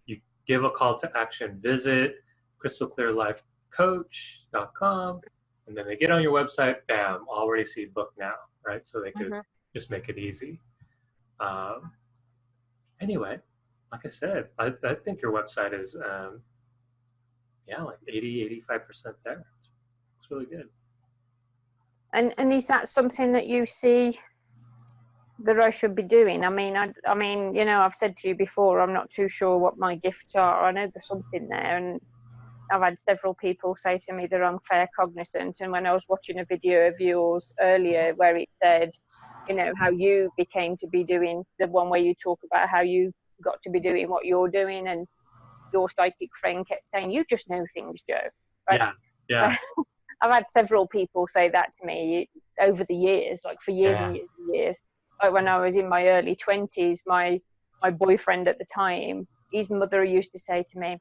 you give a call to action, visit crystalclearlifecoach.com, and then they get on your website, bam, already see book now, right? So they could Mhm. just make it easy. Um, anyway, like I said, I think your website is, yeah, like 80, 85% there. It's really good. And is that something that you see that I should be doing? I mean, I've said to you before, I'm not too sure what my gifts are. I know there's something there, and I've had several people say to me they're on claircognizant. And when I was watching a video of yours earlier where it said, how you became to be doing the one where you talk about how you got to be doing what you're doing, and your psychic friend kept saying, you just know things, Joe. Right? Yeah, yeah, I've had several people say that to me over the years, like for years and yeah. years and years. Like when I was in my early 20s, my boyfriend at the time, his mother used to say to me,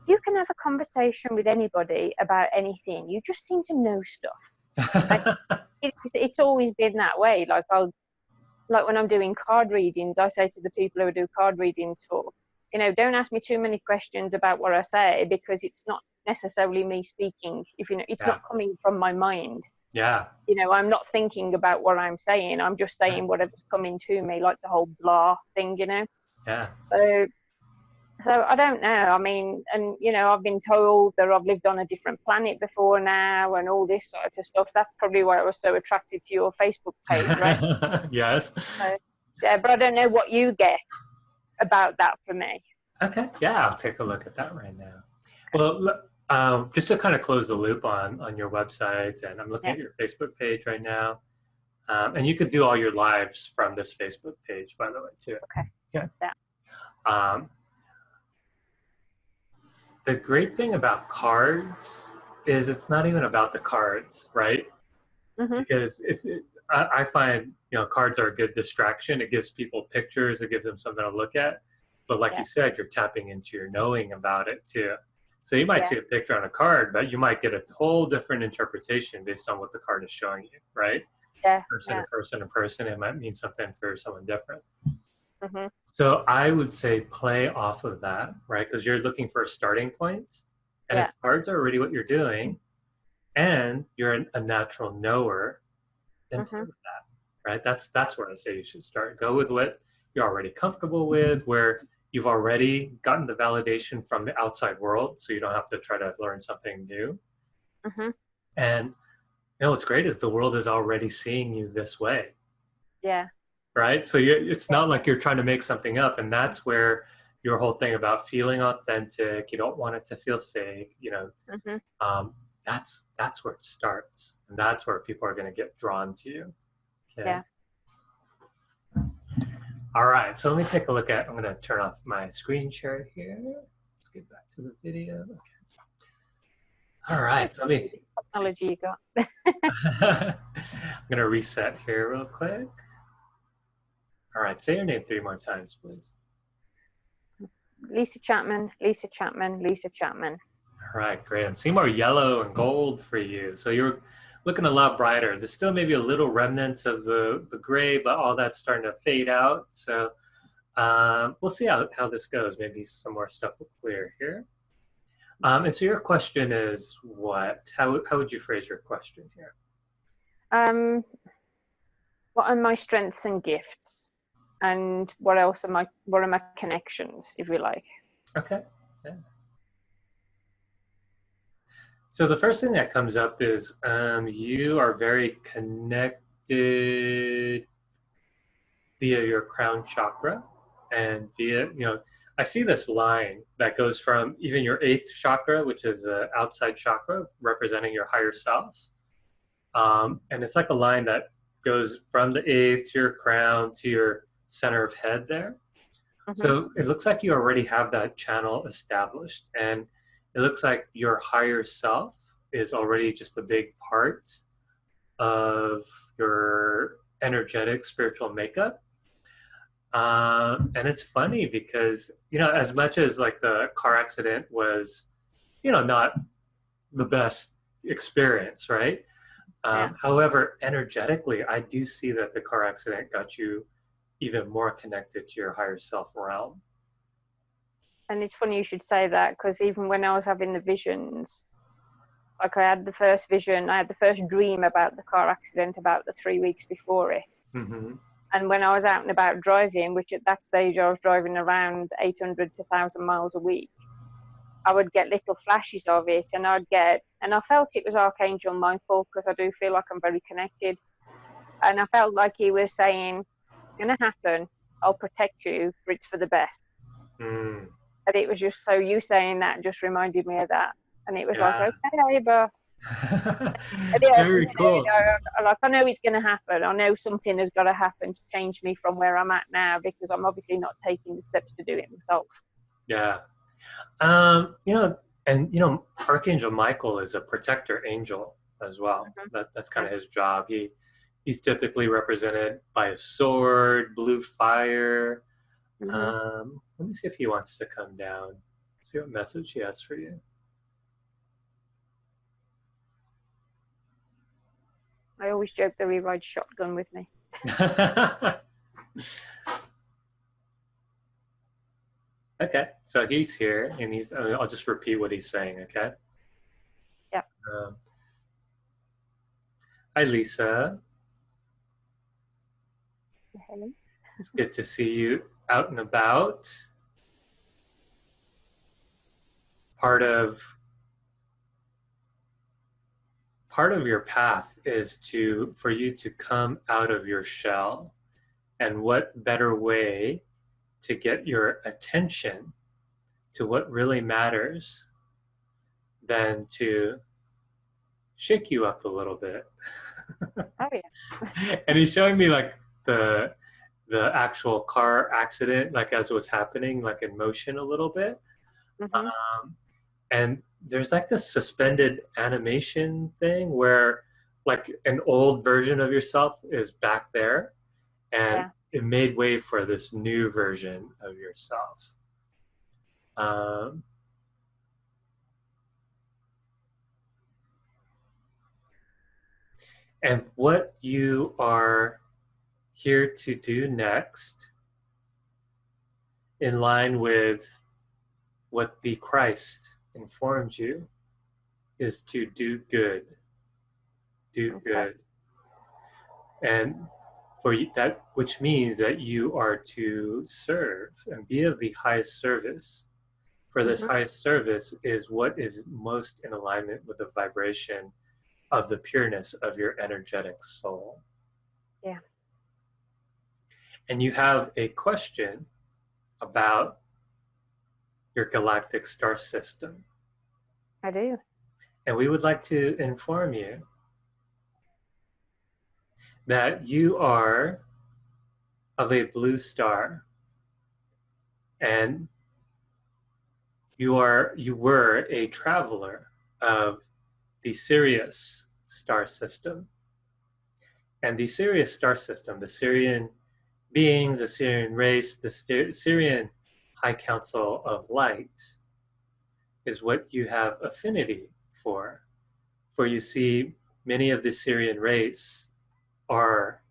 you can have a conversation with anybody about anything. You just seem to know stuff. And it's always been that way. Like when I'm doing card readings, I say to the people who I do card readings for, don't ask me too many questions about what I say, because it's not necessarily me speaking. If it's Yeah, not coming from my mind. yeah, I'm not thinking about what I'm saying. I'm just saying whatever's coming to me, like the whole blah thing. yeah. So so I don't know. I mean, and I've been told that I've lived on a different planet before now, and all this sort of stuff. That's probably why I was so attracted to your Facebook page, right? Yes. So, yeah, but I don't know what you get about that for me. Okay. Yeah, I'll take a look at that right now. Well, just to kind of close the loop on your website, and I'm looking Yeah. at your Facebook page right now, and you could do all your lives from this Facebook page, by the way, too. Okay. Okay. Yeah. Um, the great thing about cards is it's not even about the cards, right? Mhm. Because I find cards are a good distraction. It gives people pictures, it gives them something to look at, but like you Yeah. said, you're tapping into your knowing about it too. So you might Yeah. see a picture on a card, but you might get a whole different interpretation based on what the card is showing you, right? Yeah. Person to Yeah. person to person, it might mean something for someone different. Mhm. So I would say play off of that, right? Because you're looking for a starting point, and Yeah. if cards are already what you're doing and you're a natural knower, then play Mhm. with that, right? That's where I say you should start. Go with what you're already comfortable with, where you've already gotten the validation from the outside world, so you don't have to try to learn something new. Mhm. And what's great is the world is already seeing you this way, Yeah. right? So it's Yeah. not like you're trying to make something up, and that's where your whole thing about feeling authentic. You don't want it to feel fake. Mhm. Um, that's where it starts, and that's where people are going to get drawn to you. Okay. Yeah. All right, so let me take a look at, I'm going to turn off my screen share here. Let's get back to the video. Okay. All right, so let me, Technology you got. I'm going to reset here real quick. All right, say your name 3 more times, please. Lisa Chapman, Lisa Chapman, Lisa Chapman. All right, great. I'm seeing more yellow and gold for you. So you're looking a lot brighter. There's still maybe a little remnants of the gray, but all that's starting to fade out. So we'll see how this goes. Maybe some more stuff will clear here. And so your question is what? How would you phrase your question here? What are my strengths and gifts? And what are my connections, if you like? Okay. Yeah. So the first thing that comes up is you are very connected via your crown chakra and via, I see this line that goes from even your eighth chakra, which is the outside chakra representing your higher self. And it's like a line that goes from the eighth to your crown to your center of head there. Mm-hmm. So it looks like you already have that channel established, and it looks like your higher self is already just a big part of your energetic spiritual makeup. And it's funny because, as much as like the car accident was, not the best experience, right? Yeah. However, energetically, I do see that the car accident got you even more connected to your higher self realm. And it's funny you should say that, because even when I was having the visions, like I had the first vision, I had the first dream about the car accident about the 3 weeks before it. Mm-hmm. And when I was out and about driving, which at that stage I was driving around 800 to 1,000 miles a week, I would get little flashes of it, and I felt it was Archangel Michael, because I do feel like I'm very connected. And I felt like he was saying, it's going to happen, I'll protect you, for it's for the best. Mm. And it was just, so you saying that just reminded me of that. And it was like, Yeah. okay, but Very cool. I know it's going to happen. I know something has got to happen to change me from where I'm at now, because I'm obviously not taking the steps to do it myself. Yeah. Archangel Michael is a protector angel as well. Mm-hmm. That's kind of his job. He's typically represented by a sword, blue fire. Mm-hmm. Let me see if he wants to come down. See what message he has for you. I always joke that he rides shotgun with me. Okay, so he's here, and I'll just repeat what he's saying, okay? Yeah. Hi, Lisa. Hello. It's good to see you out and about. Part of your path is for you to come out of your shell. And what better way to get your attention to what really matters than to shake you up a little bit. Oh yeah. And he's showing me like the actual car accident, like as it was happening, like in motion a little bit. Mm-hmm. And there's like this suspended animation thing where like an old version of yourself is back there, and it made way for this new version of yourself. And what you are here to do next, in line with what the Christ informed you, is to do good. Do good. And for you, that, which means that you are to serve and be of the highest service. For this highest service is what is most in alignment with the vibration of the pureness of your energetic soul. Yeah. And you have a question about your galactic star system. I do. And we would like to inform you that you are of a blue star, and you were a traveler of the Sirius star system. And the Sirius star system, the Sirian beings, the Sirian race, the Sirian high council of light is what you have affinity for. For you see, many of the Syrian race are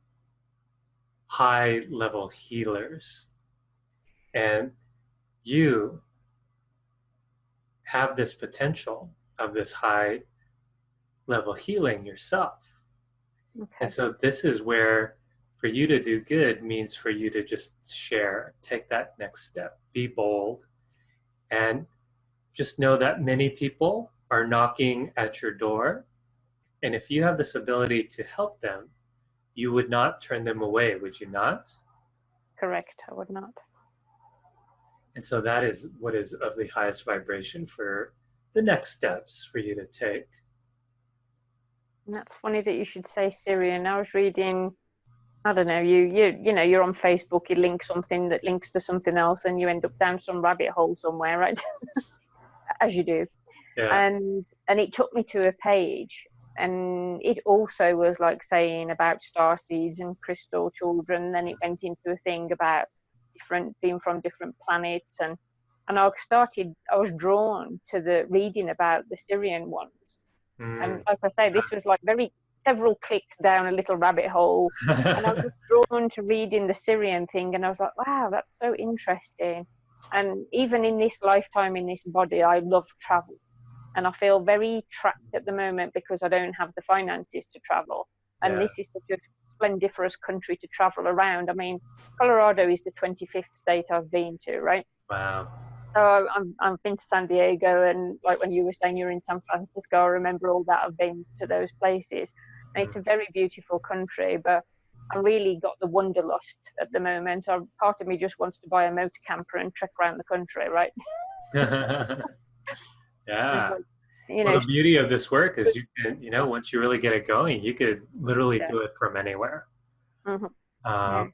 high level healers. And you have this potential of this high level healing yourself. Okay. And so this is where for you to do good means for you to just share, take that next step, be bold, and just know that many people are knocking at your door. And if you have this ability to help them, you would not turn them away, would you not? Correct, I would not. And so that is what is of the highest vibration for the next steps for you to take. And that's funny that you should say Syrian. I was reading, I don't know, you know, you're on Facebook, you link something that links to something else, and you end up down some rabbit hole somewhere, right? As you do. Yeah. And it took me to a page, and it also was like saying about star seeds and crystal children. Then it went into a thing about being from different planets, and I was drawn to the reading about the Syrian ones. And like I say, this was like several clicks down a little rabbit hole, and I was just drawn to reading the Syrian thing, and I was like, wow, that's so interesting. And even in this lifetime, in this body, I love travel. And I feel very trapped at the moment because I don't have the finances to travel. And Yeah. this is such a splendiferous country to travel around. I mean, Colorado is the 25th state I've been to, right? Wow. So I've been to San Diego, and like when you were saying you're in San Francisco, I remember all that. I've been to those places. And it's a very beautiful country, but I really got the wanderlust at the moment. Part of me just wants to buy a motor camper and trek around the country, right? Yeah. Like, you Well, know, the beauty of this work is you can, you know, once you really get it going, you could literally yeah. do it from anywhere. Mm-hmm. Yeah.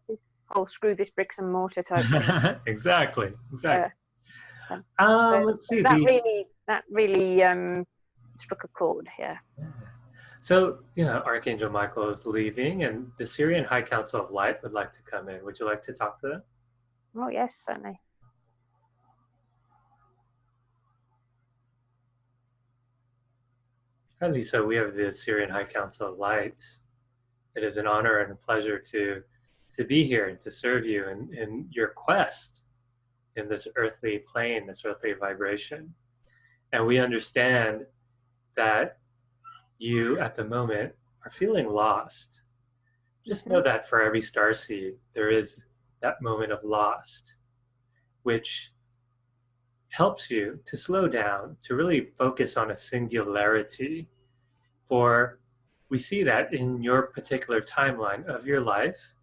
Oh, screw this bricks and mortar type thing. Exactly. Yeah. Let's see. That really struck a chord. Yeah. So, you know, Archangel Michael is leaving, and the Syrian High Council of Light would like to come in. Would you like to talk to them? Oh yes, certainly. Hi, Lisa. We have the Syrian High Council of Light. It is an honor and a pleasure to be here and to serve you in your quest in this earthly plane, this earthly vibration. And we understand that you at the moment are feeling lost. Just know that for every starseed, there is that moment of lost, which helps you to slow down, to really focus on a singularity. For we see that in your particular timeline of your life,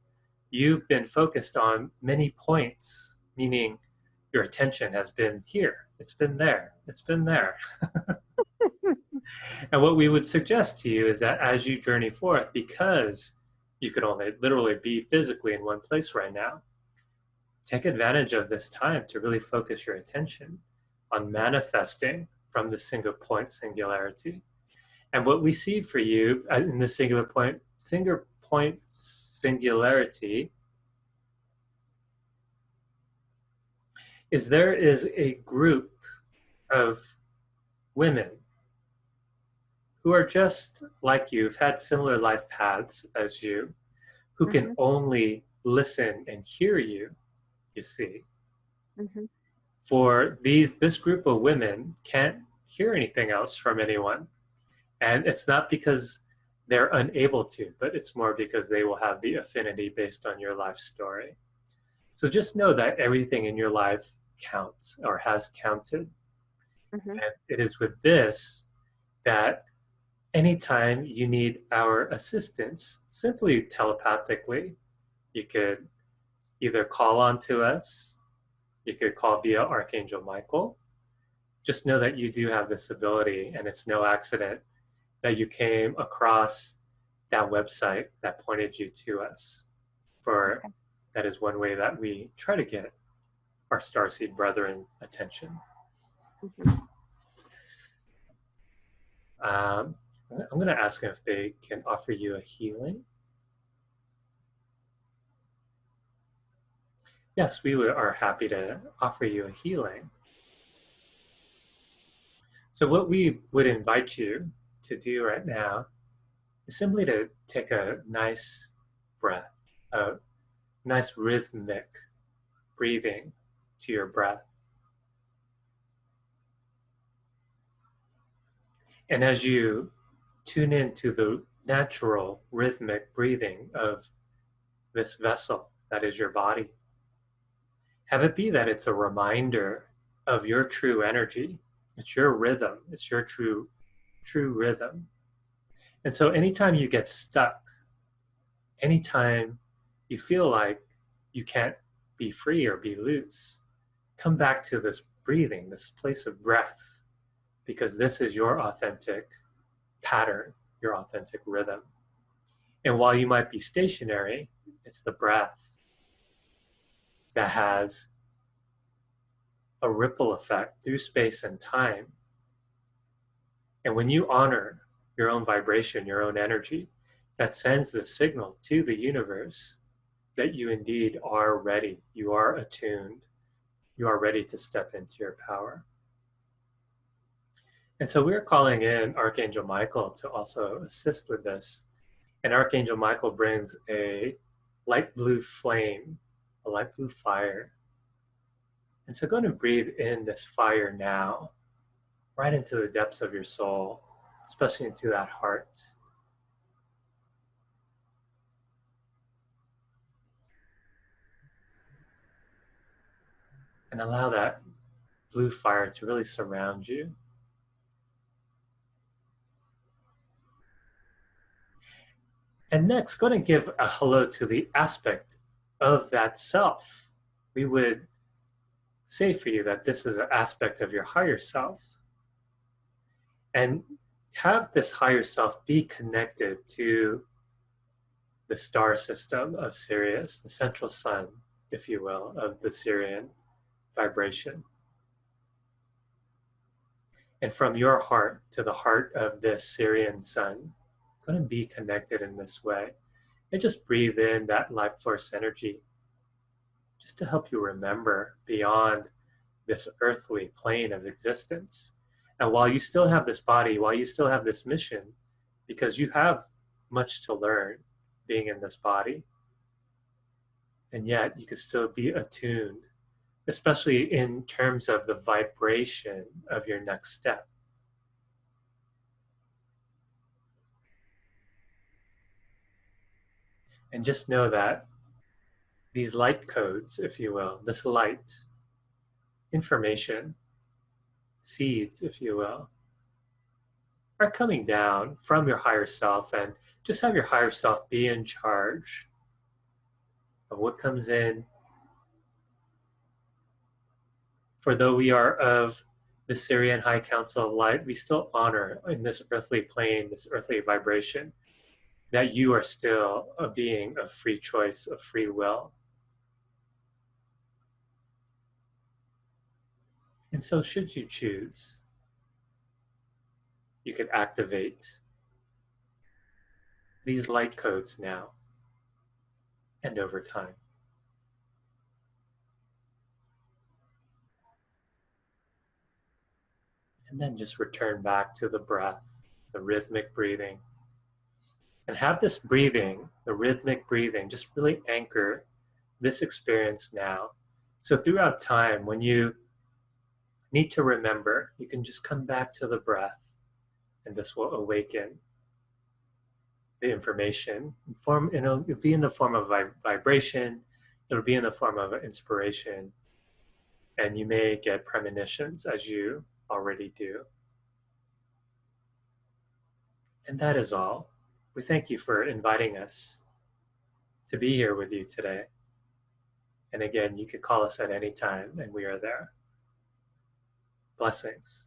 you've been focused on many points, meaning your attention has been here, it's been there, it's been there. And what we would suggest to you is that as you journey forth, because you could only literally be physically in one place right now, take advantage of this time to really focus your attention on manifesting from the single point singularity. And what we see for you in the singular point singularity is there is a group of women who are just like you, who've had similar life paths as you, who can only listen and hear you, you see. For this group of women can't hear anything else from anyone. And it's not because they're unable to, but it's more because they will have the affinity based on your life story. So just know that everything in your life counts or has counted. And it is with this that anytime you need our assistance, simply telepathically, you could either call on to us, you could call via Archangel Michael. Just know that you do have this ability, and it's no accident that you came across that website that pointed you to us. For that is one way that we try to get our starseed brethren attention. I'm going to ask them if they can offer you a healing. yes, we are happy to offer you a healing. So, what we would invite you to do right now is simply to take a nice breath, a nice rhythmic breathing to your breath. And as you tune into the natural rhythmic breathing of this vessel that is your body, have it be that it's a reminder of your true energy. It's your rhythm. It's your true rhythm. And so anytime you get stuck, anytime you feel like you can't be free or be loose, come back to this breathing, this place of breath, because this is your authentic pattern, your authentic rhythm. And while you might be stationary, it's the breath that has a ripple effect through space and time. And when you honor your own vibration, your own energy, that sends the signal to the universe that you indeed are ready, you are attuned, you are ready to step into your power. And so we're calling in Archangel Michael to also assist with this. And Archangel Michael brings a light blue flame, a light blue fire. And so go ahead and breathe in this fire now, right into the depths of your soul, especially into that heart. And allow that blue fire to really surround you. And next, go ahead and give a hello to the aspect of that self. We would say for you that this is an aspect of your higher self. And have this higher self be connected to the star system of Sirius, the central sun, if you will, of the Sirian vibration. And from your heart to the heart of this Sirian sun, go ahead and be connected in this way. And just breathe in that life force energy, just to help you remember beyond this earthly plane of existence. And while you still have this body, while you still have this mission, because you have much to learn being in this body, and yet you can still be attuned, especially in terms of the vibration of your next step. And just know that these light codes, if you will, this light, information, seeds, if you will, are coming down from your higher self, and just have your higher self be in charge of what comes in. For though we are of the Syrian High Council of Light, we still honor in this earthly plane, this earthly vibration, that you are still a being of free choice, of free will. And so should you choose, you could activate these light codes now and over time. And then just return back to the breath, the rhythmic breathing. And have this breathing, the rhythmic breathing, just really anchor this experience now. So throughout time, when you need to remember, you can just come back to the breath, and this will awaken the information. It'll be in the form of vibration, it'll be in the form of inspiration, and you may get premonitions as you already do. And that is all. We thank you for inviting us to be here with you today. And again, you could call us at any time, and we are there. Blessings.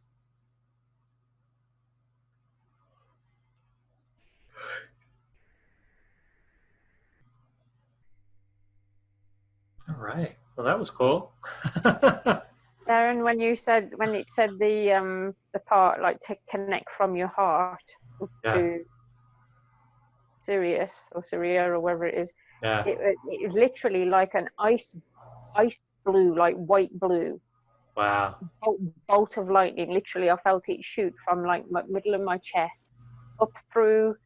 All right. Well, that was cool. Darren, when it said the part like to connect from your heart Yeah. to Sirius or Syria or wherever it is, Yeah. it was literally like an ice ice blue, like white blue, Wow. bolt of lightning. Literally, I felt it shoot from like my middle of my chest up through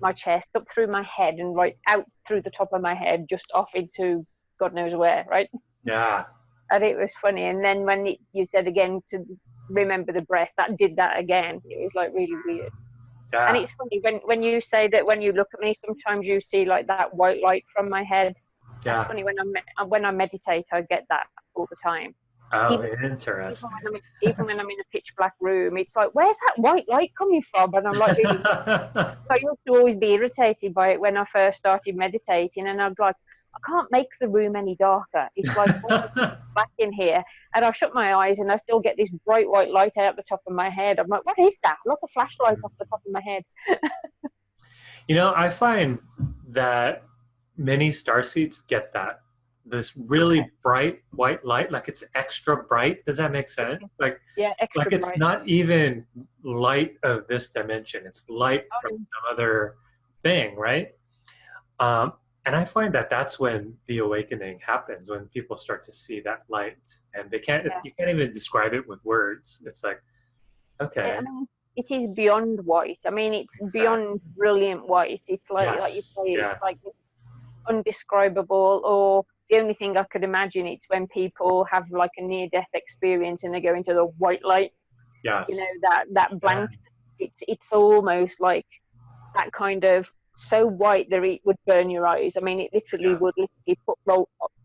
my chest, up through my head, and right out through the top of my head, just off into God knows where, right? Yeah. And it was funny. And then when you said again to remember the breath, that did that again. It was like really weird. And Yeah. it's funny when you say that when you look at me, sometimes you see like that white light from my head. That's Yeah. funny. When I meditate, I get that all the time. Oh, Even interesting. even when I'm in a pitch black room, it's like, where's that white light coming from? And I'm like, really. I used to always be irritated by it when I first started meditating, and I'd like, I can't make the room any darker. It's like black in here, and I shut my eyes, and I still get this bright white light out the top of my head. I'm like, what is that? Like a flashlight off the top of my head. You know, I find that many starseeds get that. This Okay. really bright white light, like it's extra bright. Does that make sense? Yeah, Like extra it's bright. not even light of this dimension. It's light from some other thing, right? Um, and I find that that's when the awakening happens, when people start to see that light, and they can't. Yeah. You can't even describe it with words. It's like, I okay, mean, it is beyond white. I mean, it's exactly. beyond brilliant white. It's like you Yes, say, it's yes, like undescribable. Or the only thing I could imagine, it's when people have like a near-death experience and they go into the white light. You know, yes. that Yeah, blank. It's almost like that kind of so white that it would burn your eyes. I mean, it literally yeah, would literally put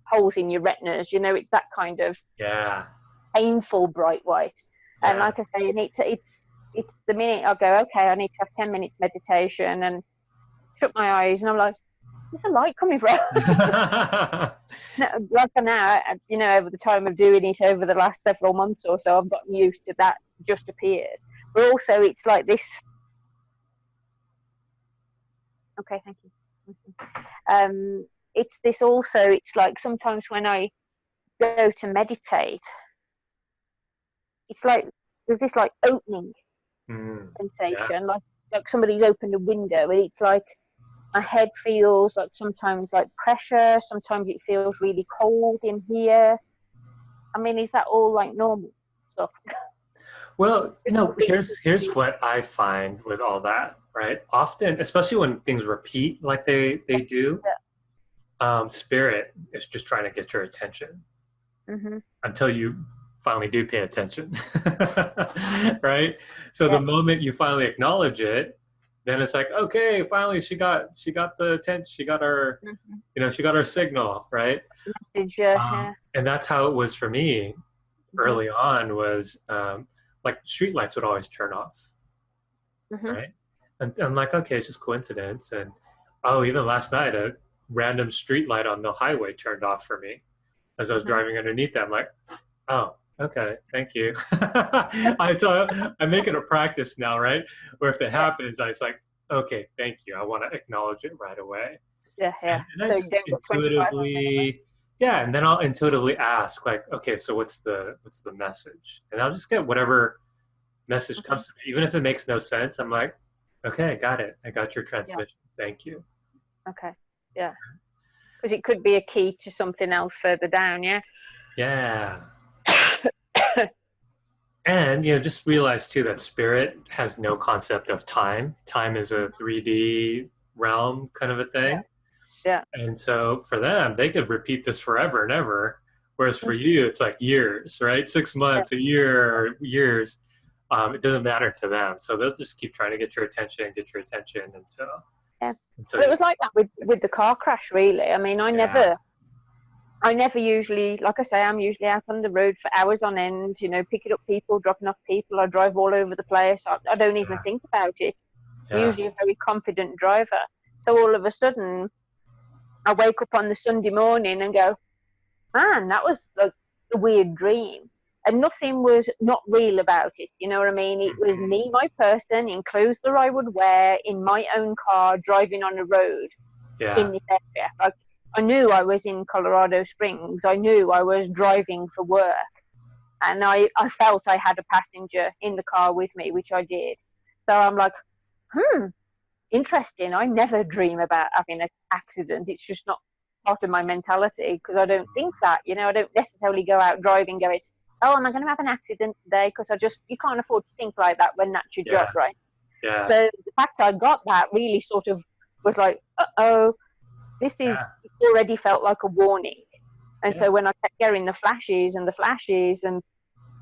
holes in your retinas. You know, it's that kind of yeah, painful bright white. And yeah. like I say, it's the minute I go, okay, I need to have 10 minutes meditation, and shut my eyes, and I'm like, where's the light coming from? Like now, you know, over the time of doing it over the last several months or so, I've gotten used to that just appears. But also, it's like this. Okay, thank you. It's this also. It's like sometimes when I go to meditate, it's like there's this like opening Yeah. sensation, like somebody's opened a window, and it's like my head feels like sometimes like pressure, sometimes it feels really cold in here. I mean, is that all like normal stuff? Well, you know, here's what I find with all that, right? Often, especially when things repeat like they do, spirit is just trying to get your attention Mm-hmm. until you finally do pay attention, right? So the Yeah. moment you finally acknowledge it, then it's like, okay, finally she got the attention, she got our, Mm-hmm. she got our signal, right? Message, yeah. And that's how it was for me Mm-hmm. early on. Was like street lights would always turn off, Mm-hmm. right? And I'm like, okay, it's just coincidence. And oh, even last night, a random street light on the highway turned off for me as I was Mm-hmm. driving underneath that. I'm like, oh, okay, thank you. I make it a practice now, right? Where if it Yeah. happens, I was like, okay, thank you. I want to acknowledge it right away. Yeah. And, Yeah. and I So you just don't got 25 on there, right? intuitively, yeah, and then I'll intuitively ask, like, okay, so what's the message? And I'll just get whatever message Mm-hmm. comes to me, even if it makes no sense. I'm like, okay, I got it. I got your Yeah. transmission. Thank you. Okay. Yeah. Because it could be a key to something else further down. Yeah. Yeah. And just realize too that spirit has no concept of time. Time is a 3D realm kind of a Yeah. thing. Yeah. And so for them, they could repeat this forever and ever. Whereas for you, it's like years, right? 6 months, a year, or years. It doesn't matter to them. So they'll just keep trying to get your attention until Yeah. until Well, it you. was like that with the car crash, really. I mean, Yeah. I never usually, like I say, I'm usually out on the road for hours on end, you know, picking up people, dropping off people. I drive all over the place. I don't even Yeah. think about it. I'm Yeah. usually a very confident driver. So all of a sudden, I wake up on the Sunday morning and go, man, that was like a weird dream. And nothing was not real about it. You know what I mean? It was Mhm. me, my person, in clothes that I would wear, in my own car, driving on a road Yeah. in this area. Like, I knew I was in Colorado Springs. I knew I was driving for work. And I felt I had a passenger in the car with me, which I did. So I'm like, interesting. I never dream about having an accident. It's just not part of my mentality, because I don't think that, you know, I don't necessarily go out driving going, oh, am I going to have an accident today? Because you can't afford to think like that when that's your Yeah. job, right? Yeah. So the fact I got that really sort of was like, uh-oh, Yeah. it already felt like a warning. And Yeah. so when I kept getting the flashes and the flashes, and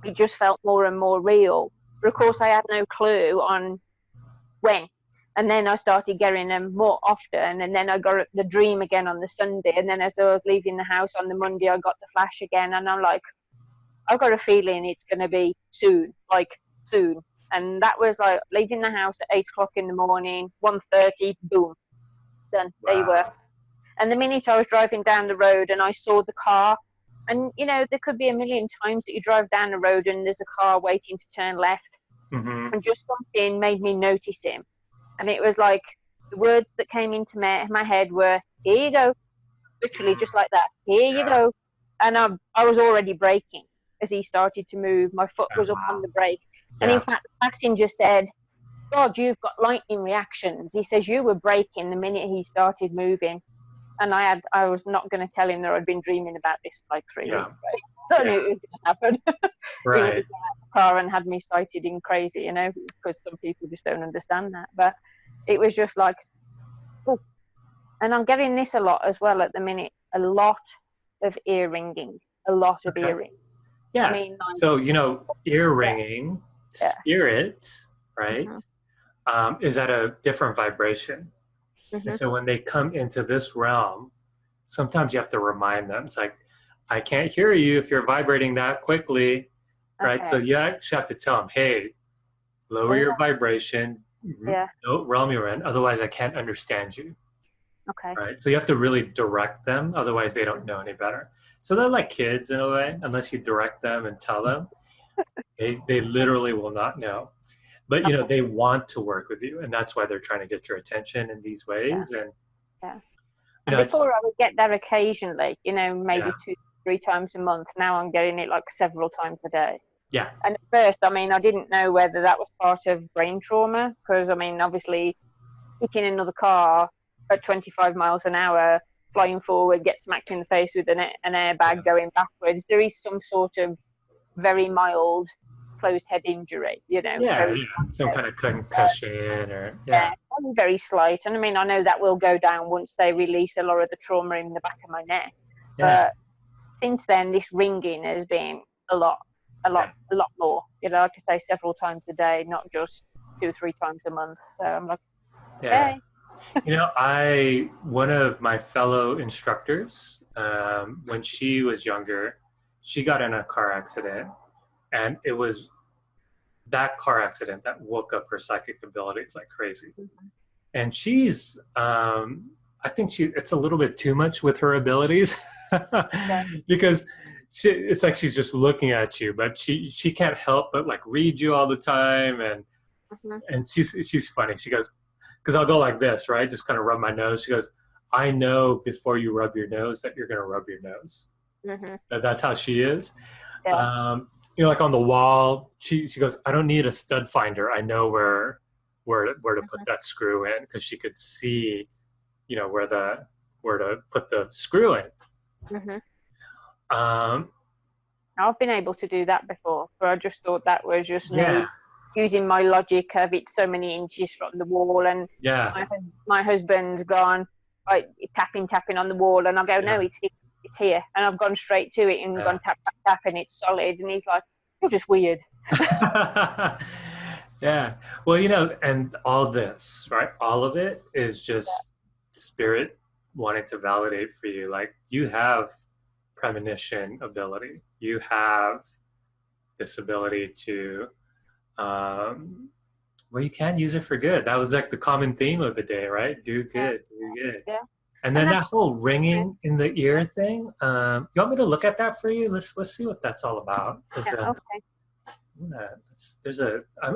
it just felt more and more real. But of course, I had no clue on when. And then I started getting them more often. And then I got the dream again on the Sunday. And then as I was leaving the house on the Monday, I got the flash again. And I'm like, I've got a feeling it's going to be soon, like soon. And that was like leaving the house at 8 o'clock in the morning, 1:30, boom, done. There you were. Wow. And the minute I was driving down the road and I saw the car, and you know, there could be a million times that you drive down the road and there's a car waiting to turn left, Mm-hmm. and just something made me notice him. And it was like the words that came into my head were, here you go, literally just like that, here you Yeah. go. And I was already braking as he started to move. My foot Oh, was up on wow. the brake. And in Yeah. fact, the passenger said, God, you've got lightning reactions. He says, you were braking the minute he started moving. And I was not going to tell him that I'd been dreaming about this for like 3 weeks. Yeah. Right? I Yeah. knew it was going to happen. He would Right. have got out of the car and had me sighted in crazy, you know, because some people just don't understand that. But it was just like, oh. And I'm getting this a lot as well at the minute. A lot of ear ringing, a lot of Okay. ear ringing. I Yeah. mean, like, So, ear yeah, ringing, yeah. spirit, right, Mm-hmm, is at a different vibration. And mm-hmm, so when they come into this realm, sometimes you have to remind them. It's like, I can't hear you if you're vibrating that quickly, right? So okay. you actually have to tell them, hey, lower Slow your down. vibration, Yeah, no realm you're in, otherwise I can't understand you, okay. right? So you have to really direct them, otherwise they don't know any better. So they're like kids in a way, unless you direct them and tell them, they literally will not know. But Okay. they want to work with you, and that's why they're trying to get your attention in these Yeah, ways. And yeah. you And know, it's before I would get that occasionally, you know, yeah, maybe 2, 3 times a month. Now I'm getting it like several times a day. yeah, And at first, I mean, I didn't know whether that was part of brain trauma, because I mean, obviously, hitting another car at 25 miles an hour, flying forward, get smacked in the face with an yeah, airbag going backwards. There is some sort of very mild closed head injury, you know, yeah, very yeah. Some uh, kind of concussion, or yeah, yeah, very slight. And I mean, I know that will go down once they release a lot of the trauma in the back of my neck. yeah, But since then, this ringing has been a lot, yeah, a lot more. You know, like I say, several times a day, not just 2, 3 times a month. So I'm like, yeah. okay. I one of my fellow instructors, when she was younger, she got in a car accident, and it was that car accident that woke up her psychic abilities like crazy. And she's, I think it's a little bit too much with her abilities Yeah. because it's like she's just looking at you, but she can't help but like read you all the time, Mm-hmm. and she's funny. She goes, because I'll go like this, right? Just kind of rub my nose. She goes, I know before you rub your nose that you're going to rub your nose. Mm-hmm. That's how she is. Yeah. Um, like on the wall, she goes, I don't need a stud finder. I know where to put Mm-hmm. that screw in, because she could see, where to put the screw in. Mm-hmm. Um, I've been able to do that before, but I just thought that was just yeah, me using my logic of it's so many inches from the wall, and yeah, my husband's gone like tapping on the wall, and I go, no, yeah. it's here, and I've gone straight to it and Yeah. gone tap tap tap, and it's solid, and he's like, you're just weird. Yeah. Well, and all this, right? All of it is just spirit wanting to validate for you. Like, you have premonition ability. You have this ability to, well, you can use it for good. That was like the common theme of the day, right? Do Yeah, good, do good. yeah, And and then that's that whole ringing in the ear thing. You want me to look at that for you? Let's see what that's all about. yeah, okay. Yeah,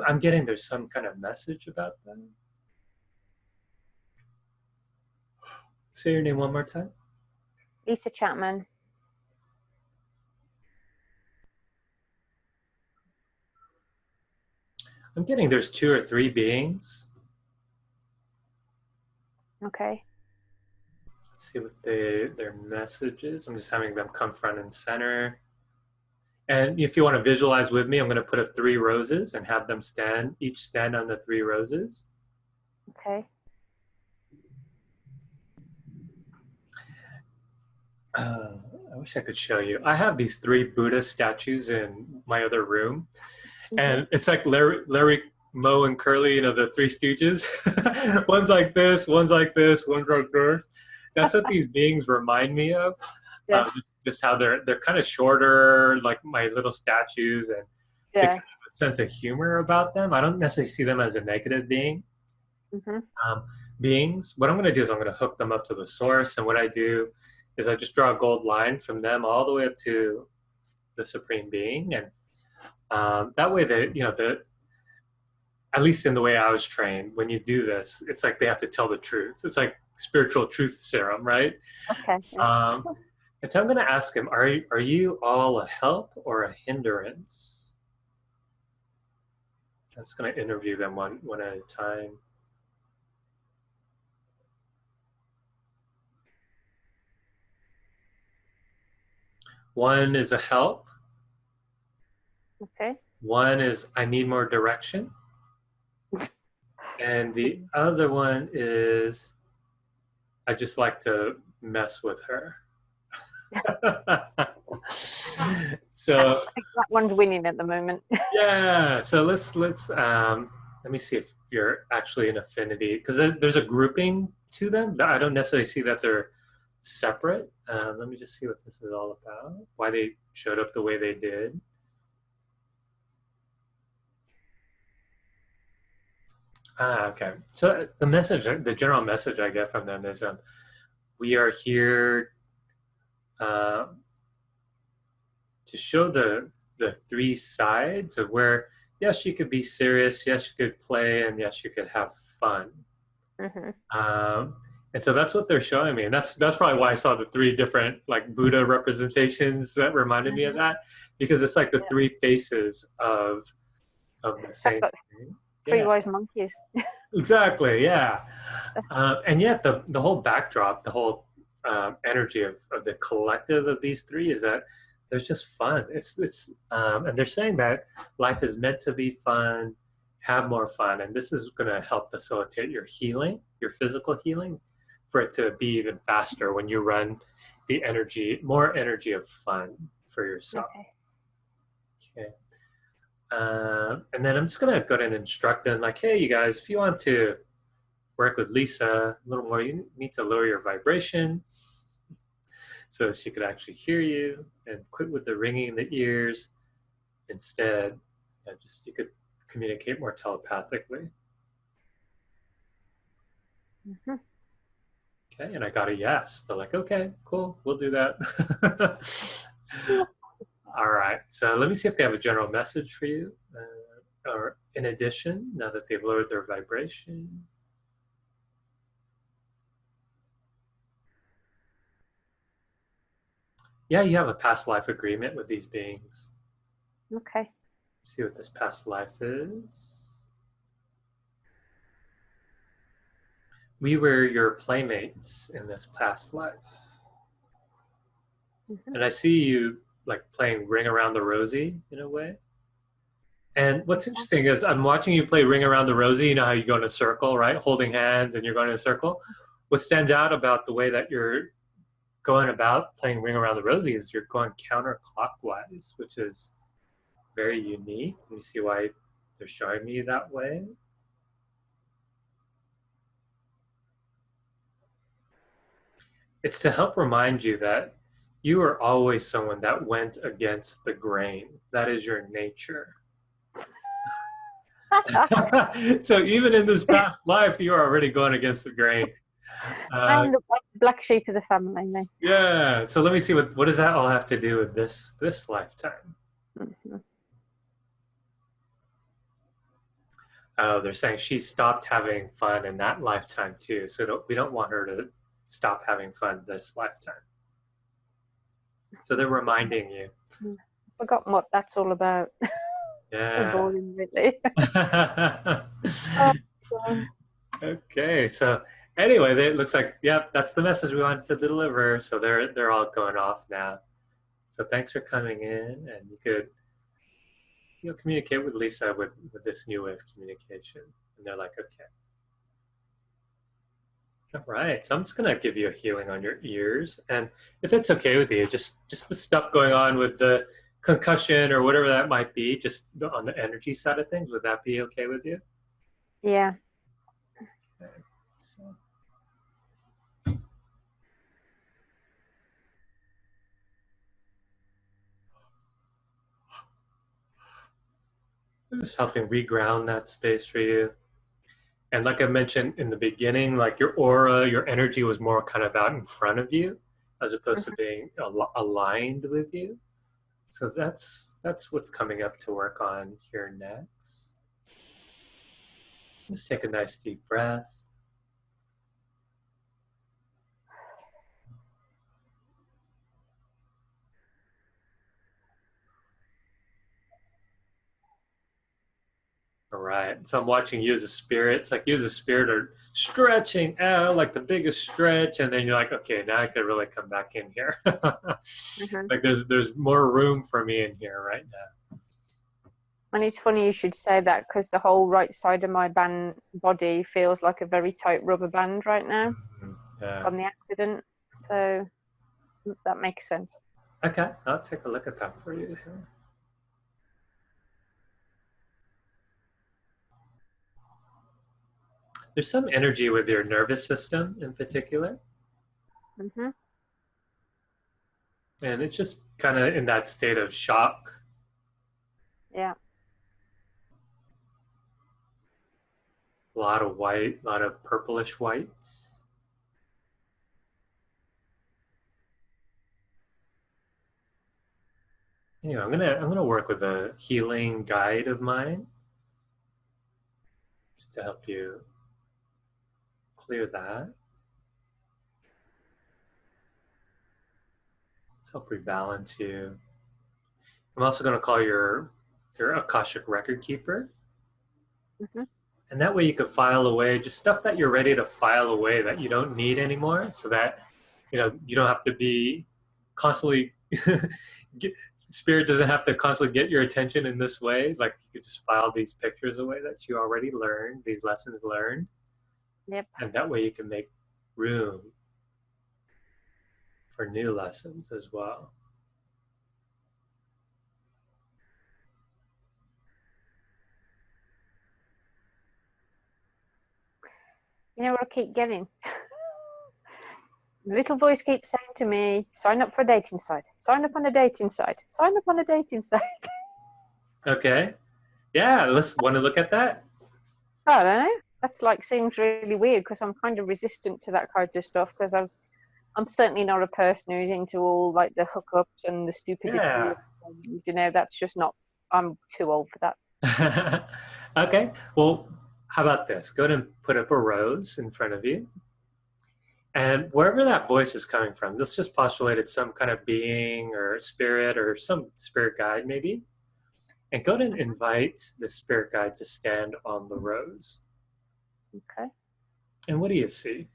I'm getting there's some kind of message about that. Say your name one more time. Lisa Chapman. I'm getting there's two or three beings. Okay. see what their message is. I'm just having them come front and center. And if you want to visualize with me, I'm going to put up 3 roses and have them each stand on the 3 roses. Okay. I wish I could show you. I have these 3 Buddha statues in my other room. And it's like Larry, Moe, and Curly, the 3 Stooges. One's like this, one's like this, one's like this. That's what these beings remind me of. Yeah. Just how they're kind of shorter, like my little statues, and they kind of have a sense of humor about them. I don't necessarily see them as a negative being. Beings. What I'm going to do is I'm going to hook them up to the source, and what I do is I just draw a gold line from them all the way up to the Supreme Being, and that way at least in the way I was trained, when you do this, it's like they have to tell the truth. It's like spiritual truth serum, right? Okay. And so I'm going to ask him, are you all a help or a hindrance? I'm just going to interview them one at a time. One is a help. Okay. One is I need more direction. And the other one is I just like to mess with her. So I think that one's winning at the moment. Yeah. So let's let me see if you're actually an affinity, because there's a grouping to them. I don't necessarily see that they're separate. Let me just see what this is all about. Why they showed up the way they did. Okay. So the general message I get from them is, we are here to show the 3 sides of where, yes, you could be serious, yes, you could play, and yes, you could have fun. And so that's what they're showing me, and that's probably why I saw the 3 different like Buddha representations that reminded me of that, because it's like the 3 faces of the same thing. 3 wise monkeys. Exactly, yeah. And yet the whole backdrop, the whole energy of the collective of these 3 is that there's just fun. It's and they're saying that life is meant to be fun, have more fun, and this is going to help facilitate your healing, your physical healing, for it to be even faster when you run more energy of fun for yourself. Okay. And then I'm just going to go ahead and instruct them, like, hey, you guys, if you want to work with Lisa a little more, you need to lower your vibration so she could actually hear you, and quit with the ringing in the ears. Instead, you could communicate more telepathically. Okay, and I got a yes. They're like, okay, cool, we'll do that. All right, so let me see if they have a general message for you, or in addition, now that they've lowered their vibration. Yeah, you have a past life agreement with these beings. Okay. See what this past life is. We were your playmates in this past life. And I see you like playing Ring Around the Rosie in a way. And what's interesting is I'm watching you play Ring Around the Rosie. You know how you go in a circle, right? Holding hands and you're going in a circle. What stands out about the way that you're going about playing Ring Around the Rosie is you're going counterclockwise, which is very unique. Let me see why they're showing me that way. It's to help remind you that you are always someone that went against the grain. That is your nature. So even in this past life, you are already going against the grain. I'm the black sheep of the family, me. Yeah. So let me see, what does that all have to do with this lifetime? Oh, they're saying she stopped having fun in that lifetime too. So we don't want her to stop having fun this lifetime. So they're reminding you. Forgotten what that's all about. Yeah. So boring, really. Okay, so Anyway, it looks like, yep, that's the message we wanted to deliver. So they're all going off now. So thanks for coming in, and you could communicate with Lisa with this new way of communication. And they're like, okay. All right, so I'm just gonna give you a healing on your ears, and if it's okay with you, just the stuff going on with the concussion or whatever that might be, just on the energy side of things, would that be okay with you? Yeah. Okay, so just helping reground that space for you. And like I mentioned in the beginning, like your aura, your energy was more kind of out in front of you, as opposed to Mhm. being aligned with you. So that's what's coming up to work on here next. Just take a nice deep breath. All right. So I'm watching you as a spirit. It's like you as a spirit are stretching out like the biggest stretch, and then you're like, okay, now I can really come back in here. It's Mhm. like there's more room for me in here right now. And it's funny you should say that because the whole right side of my body feels like a very tight rubber band right now Yeah. from the accident. So that makes sense. Okay. I'll take a look at that for you here. There's some energy with your nervous system in particular, Mhm. and it's just kind of in that state of shock. Yeah. A lot of white, a lot of purplish whites. Anyway, I'm gonna work with a healing guide of mine just to help you clear that. To help rebalance you. I'm also gonna call your Akashic record keeper, Mhm. and that way you can file away just stuff that you're ready to file away that you don't need anymore, so that you don't have to be constantly get, spirit doesn't have to constantly get your attention in this way. Like you could just file these pictures away that you already learned, these lessons learned, Yep. and that way you can make room for new lessons as well. You know what I keep getting? The little voice keeps saying to me, sign up for a dating site, sign up on a dating site, sign up on a dating site. Okay, yeah, let's want to look at that. I don't know. That's like seems really weird because I'm kind of resistant to that kind of stuff because I'm certainly not a person who's into all like the hookups and the stupidity. Yeah. That's just not. I'm too old for that. Okay, well, how about this? Go ahead and put up a rose in front of you. And wherever that voice is coming from, let's just postulate it's some kind of being or spirit or some spirit guide, maybe. And go ahead and invite the spirit guide to stand on the rose. Okay. And what do you see?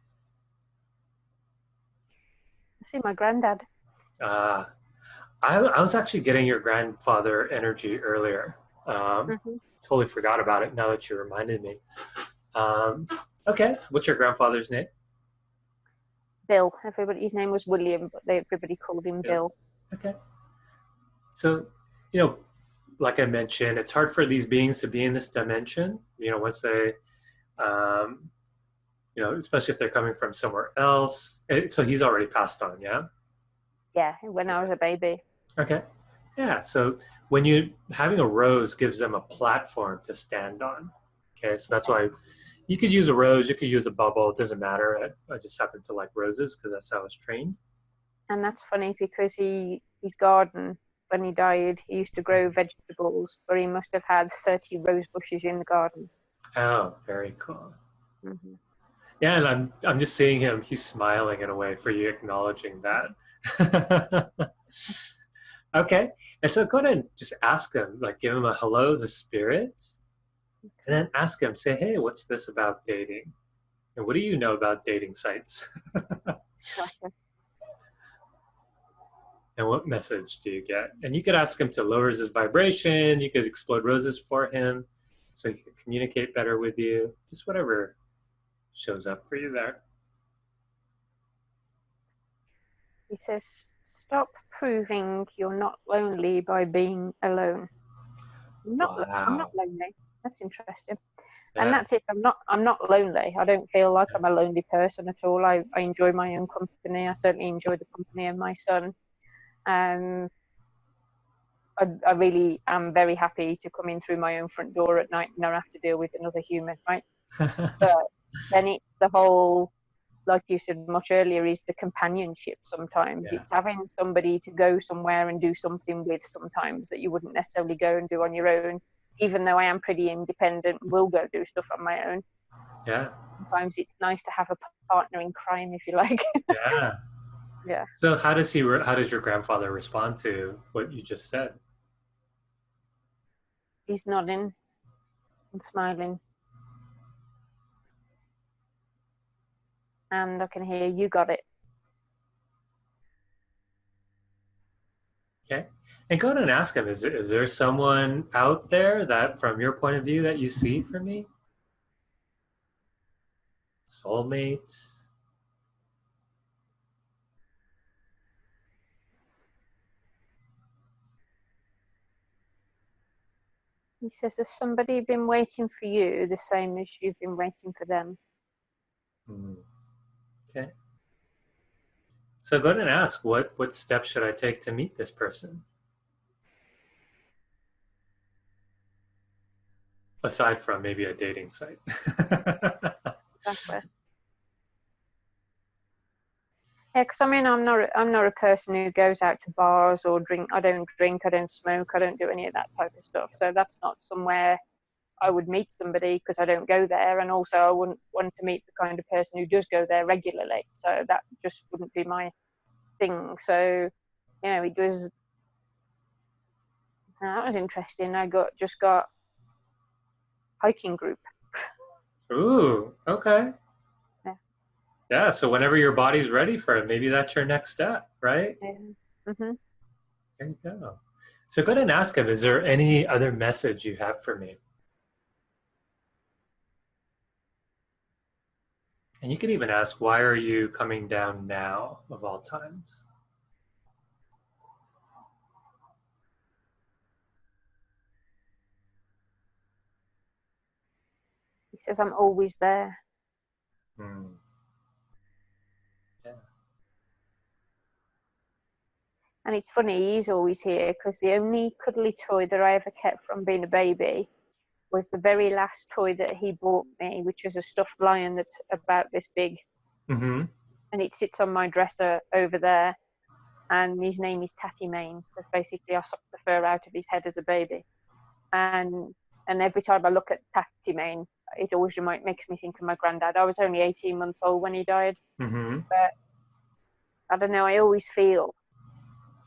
I see my granddad. Uh, I was actually getting your grandfather energy earlier. Hmm. Totally forgot about it now that you reminded me. Um, okay, what's your grandfather's name? Bill. His name was William, but everybody called him Bill. Bill. Okay. So, you know, like I mentioned, it's hard for these beings to be in this dimension. Once they, um, especially if they're coming from somewhere else. So he's already passed on, yeah? Yeah, when I was a baby. Okay. Yeah. So when you having a rose gives them a platform to stand on. Okay. So that's why you could use a rose, you could use a bubble. It doesn't matter. I just happen to like roses because that's how I was trained. And that's funny because his garden, when he died, he used to grow vegetables, but he must have had 30 rose bushes in the garden. Oh, very cool. Hmm. Yeah, and I'm just seeing him. He's smiling in a way for you acknowledging that. Okay. And so go ahead and just ask him, like give him a hello as a spirit, and then ask him, say, hey, what's this about dating? And what do you know about dating sites? Gotcha. And what message do you get? And you could ask him to lower his vibration. You could explode roses for him so he can communicate better with you. Just whatever shows up for you there. He says, stop proving you're not lonely by being alone. I'm not Wow. lonely. That's interesting. And Yeah. that's it. I'm not lonely. I don't feel like I'm a lonely person at all. I enjoy my own company. I certainly enjoy the company of my son. Um, I really am very happy to come in through my own front door at night and not have to deal with another human, right? But then it's the whole, like you said much earlier, is the companionship sometimes. Yeah. It's having somebody to go somewhere and do something with sometimes that you wouldn't necessarily go and do on your own. Even though I am pretty independent, will go do stuff on my own. Yeah. Sometimes it's nice to have a partner in crime, if you like. Yeah. Yeah. So how does your grandfather respond to what you just said? He's nodding and smiling. And I can hear, you got it. Okay. And go ahead and ask him, is there someone out there that from your point of view that you see for me? Soulmate? He says, has somebody been waiting for you the same as you've been waiting for them? Hmm. Okay. So go ahead and ask, what steps should I take to meet this person? Aside from maybe a dating site. Exactly. Yeah, because I mean, I'm not a person who goes out to bars or drink. I don't drink, I don't smoke, I don't do any of that type of stuff. So that's not somewhere I would meet somebody because I don't go there. And also, I wouldn't want to meet the kind of person who does go there regularly. So that just wouldn't be my thing. So, it was, that was interesting. Just got hiking group. Ooh, okay. Yeah. Yeah, so whenever your body's ready for it, maybe that's your next step, right? Mm-hmm. There you go. So go ahead and ask him, is there any other message you have for me? And you can even ask, why are you coming down now of all times? He says, I'm always there. Hmm. Yeah. And it's funny, he's always here because the only cuddly toy that I ever kept from being a baby was the very last toy that he bought me, which was a stuffed lion that's about this big. Mm-hmm. And it sits on my dresser over there. And his name is Tatty Mane because basically I sucked the fur out of his head as a baby. And every time I look at Tatty Mane, it always makes me think of my granddad. I was only 18 months old when he died. Mm-hmm. But I don't know, I always feel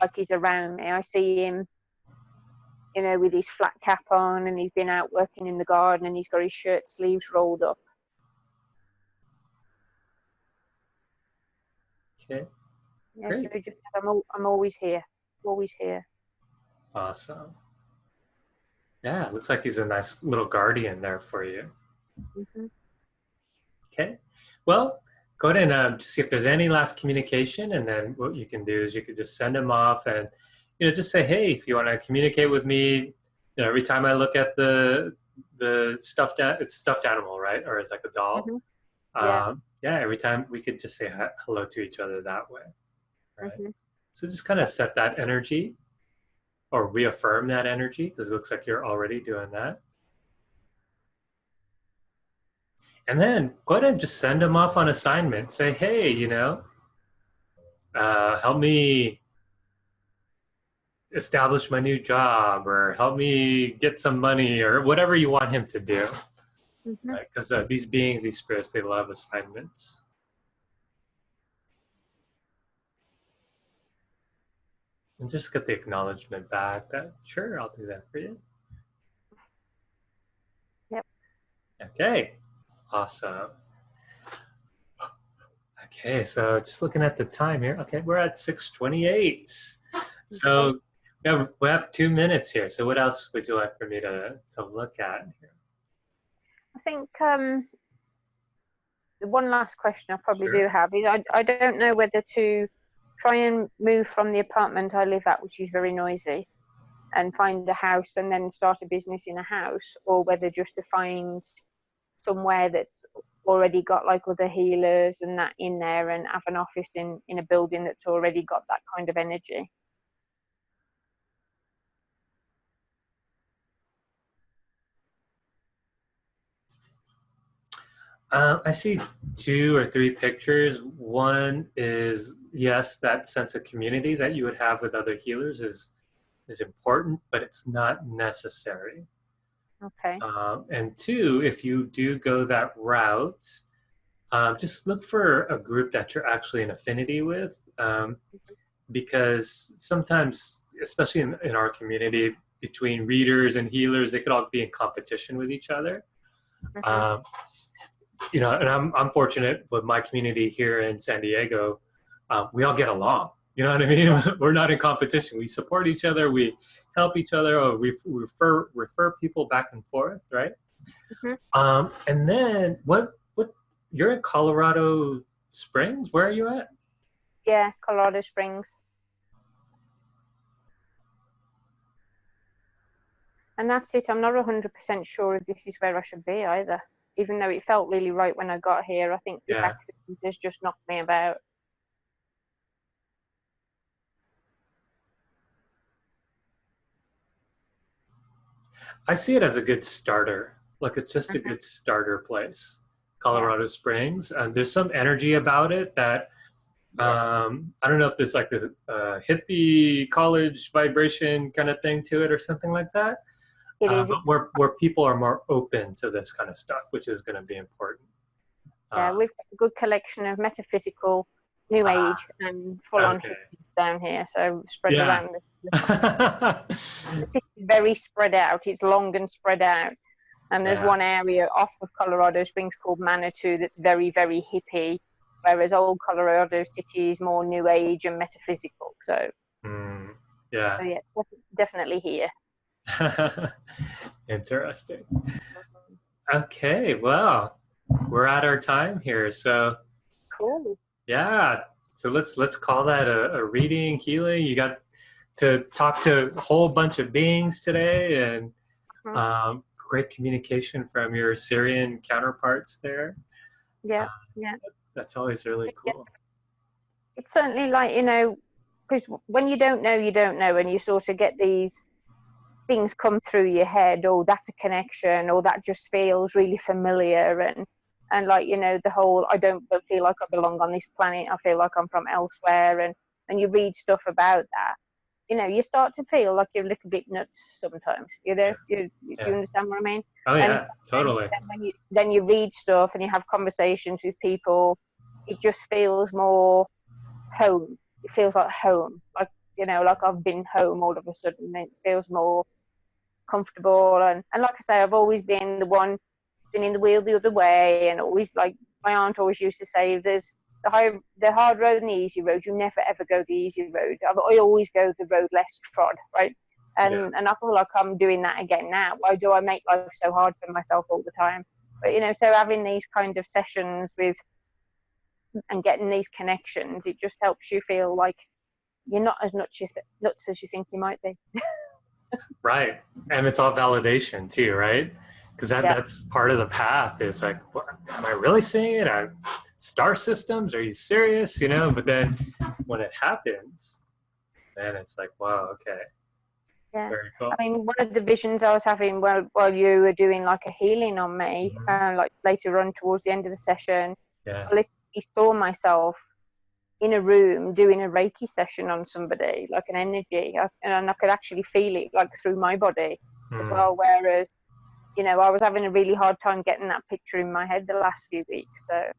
like he's around me. I see him, with his flat cap on, and he's been out working in the garden, and he's got his shirt sleeves rolled up. Okay, Yeah, so great. just, I'm always here, always here. Awesome. Yeah, looks like he's a nice little guardian there for you. Mm-hmm. Okay. Well, go ahead and just see if there's any last communication, and then what you can do is you could just send him off, and just say, hey, if you want to communicate with me, every time I look at the it's stuffed animal, right, or it's like a doll. Mm-hmm. Yeah. Yeah, every time we could just say hello to each other that way, right? Mm-hmm. So just kind of set that energy or reaffirm that energy because it looks like you're already doing that. And then go ahead and just send them off on assignment. Say, hey, help me establish my new job or help me get some money or whatever you want him to do. Mm-hmm. Right? Because these beings, these spirits, they love assignments. And just get the acknowledgement back that, sure, I'll do that for you. Yep. Okay, awesome. Okay, so just looking at the time here. Okay, we're at 6:28. Okay. So we have 2 minutes here. So what else would you like for me to look at here? I think the one last question I probably Sure. do have is I don't know whether to try and move from the apartment I live at, which is very noisy, and find a house and then start a business in a house, or whether just to find somewhere that's already got like other healers and that in there and have an office in a building that's already got that kind of energy. I see 2 or 3 pictures. One is, yes, that sense of community that you would have with other healers is important, but it's not necessary. Okay. And two, if you do go that route, just look for a group that you're actually in affinity with, because sometimes, especially in our community, between readers and healers, they could all be in competition with each other. Mm-hmm. Um, and I'm fortunate with my community here in San Diego. We all get along. You know what I mean? We're not in competition. We support each other. We help each other, or we refer people back and forth, right? Mm-hmm. And then what? You're in Colorado Springs. Where are you at? Yeah, Colorado Springs. And that's it. I'm not 100% sure if this is where I should be either. Even though it felt really right when I got here, I think this Yeah. accident has just knocked me about. I see it as a good starter. Like it's just a Mm-hmm. good starter place, Yeah. Colorado Springs. There's some energy about it that Yeah. I don't know if there's like a hippie college vibration kind of thing to it or something like that. It is. But where people are more open to this kind of stuff, which is going to be important. Yeah, Uh, we've got a good collection of metaphysical, new age, and full-on okay. hippies down here. So spread Yeah. around. The city is very spread out. It's long and spread out. And there's Yeah. one area off of Colorado Springs called Manitou that's very, very hippie, whereas old Colorado City is more new age and metaphysical. So, Yeah. so yeah, definitely here. Interesting. Okay, well, we're at our time here. So Cool. yeah. So let's call that a reading, healing. You got to talk to a whole bunch of beings today, and great communication from your Syrian counterparts there. Yeah, Uh, yeah. that's always really cool. It's certainly like, because when you don't know, and you sort of get these things come through your head, oh, that's a connection, or that just feels really familiar, and like, the whole, I don't feel like I belong on this planet, I feel like I'm from elsewhere, and you read stuff about that, you start to feel like you're a little bit nuts sometimes, you Yeah. understand what I mean? Oh And yeah, totally. then you read stuff and you have conversations with people, it just feels more home. It feels like home, like, like I've been home all of a sudden. It feels more comfortable, and like I say, I've always been the one spinning the wheel the other way, and always, like my aunt always used to say, there's the hard road and the easy road. You never ever go the easy road. I always go the road less trod, right? Yeah. And I feel like I'm doing that again now. Why do I make life so hard for myself all the time? But so having these kind of sessions with and getting these connections, it just helps you feel like you're not as nuts as you think you might be. Right. And it's all validation too, right? Because Yeah. that's part of the path is like, what, am I really seeing it? Star systems? Are you serious? But then when it happens, then it's like, wow, okay. Yeah. Very cool. I mean, one of the visions I was having while you were doing like a healing on me, like later on towards the end of the session, Yeah. I literally saw myself in a room doing a reiki session on somebody, like an energy, and I could actually feel it like through my body as well. Whereas, I was having a really hard time getting that picture in my head the last few weeks. So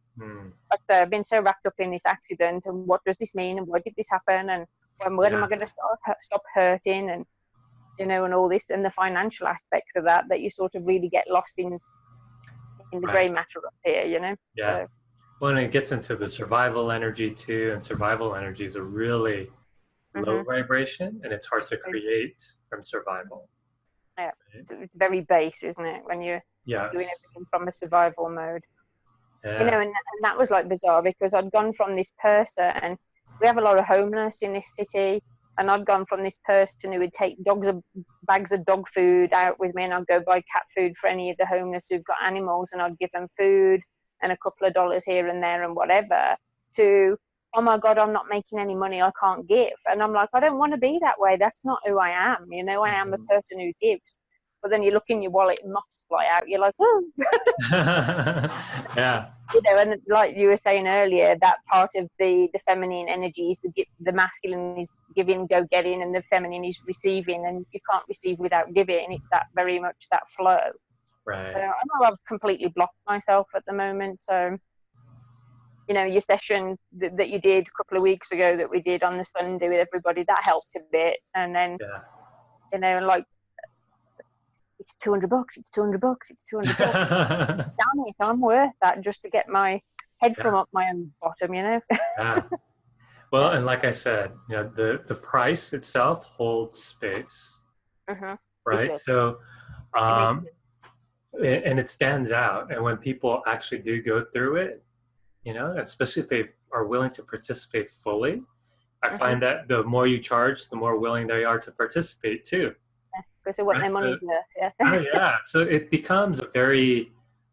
like I've been so wrapped up in this accident, and what does this mean, and why did this happen, and when am I going to stop hurting, and and all this, and the financial aspects of that you sort of really get lost in the Right. grey matter up here, Yeah. So, When it gets into the survival energy too, and survival energy is a really low Mm-hmm. vibration, and it's hard to create from survival. Yeah, Right? so it's very base, isn't it, when you're doing Yes. everything from a survival mode. Yeah. And that was like bizarre because I'd gone from this person. We have a lot of homeless in this city, and I'd gone from this person who would take bags of dog food out with me, and I'd go buy cat food for any of the homeless who've got animals, and I'd give them food and a couple of dollars here and there and whatever. To, oh my God, I'm not making any money, I can't give. And I'm like, I don't want to be that way. That's not who I am. I am the Mhm. person who gives. But then you look in your wallet and moths fly out. You're like, oh. Yeah. And like you were saying earlier, that part of the feminine energy is the masculine is giving, go getting, and the feminine is receiving, and you can't receive without giving. It's that very much that flow. So Right. I know I've completely blocked myself at the moment. So your session that you did a couple of weeks ago that we did on the Sunday with everybody, that helped a bit. And then like, it's $200, it's $200, it's $200. Yeah. Damn it, I'm worth that just to get my head from up my own bottom. Yeah. Well, Yeah. and like I said, the price itself holds space, Mm-hmm. It right? does. So, It makes um, sense. and it stands out. And when people actually do go through it, especially if they are willing to participate fully, I Mm-hmm. find that the more you charge, the more willing they are to participate too, Because of what right? their So, money's worth. oh Yeah. yeah, so it becomes a very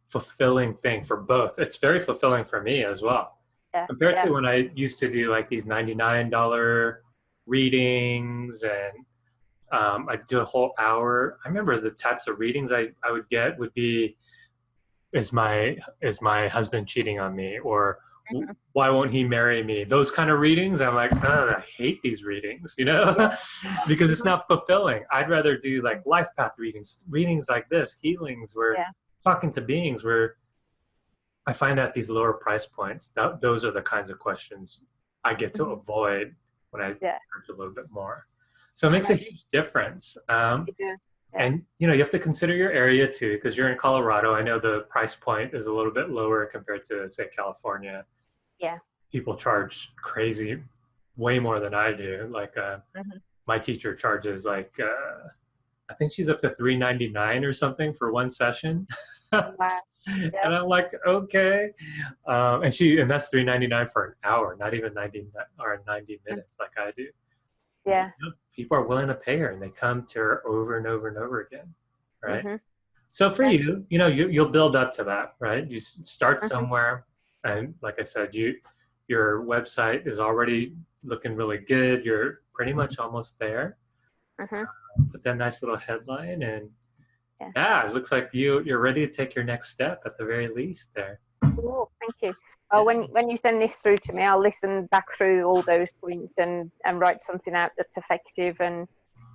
fulfilling thing for both. It's very fulfilling for me as well, Yeah. compared to Yeah. when I used to do like these $99 readings, and I'd do a whole hour. I remember the types of readings I would get would be, is my husband cheating on me, or Mm-hmm. why won't he marry me? Those kind of readings. I'm like, oh, I hate these readings, Yeah. because it's Mm-hmm. not fulfilling. I'd rather do like life path readings like this, healings, where Yeah. talking to beings, where I find that these lower price points, those are the kinds of questions I get to Mm-hmm. avoid when I Yeah. charge a little bit more. So it makes a Right. huge difference. It does. Yeah. And you have to consider your area too, because you're in Colorado. I know the price point is a little bit lower compared to, say, California. Yeah. People charge crazy, way more than I do. Like Mm-hmm. my teacher charges like I think she's up to $3.99 or something for one session. Wow. Yeah. And I'm like, okay, and that's $3.99 for an hour, not even 90 minutes like I do. Yeah. People are willing to pay her, and they come to her over and over and over again, right? Mm-hmm. So for Yeah. you, you'll build up to that, right? You start Mm-hmm. somewhere, and like I said, your website is already looking really good. You're pretty much almost there. Mm-hmm. Put that nice little headline, and Yeah. yeah, it looks like you're ready to take your next step at the very least there. Cool. Thank you. Oh, Yeah, when you send this through to me, I'll listen back through all those points and write something out that's effective and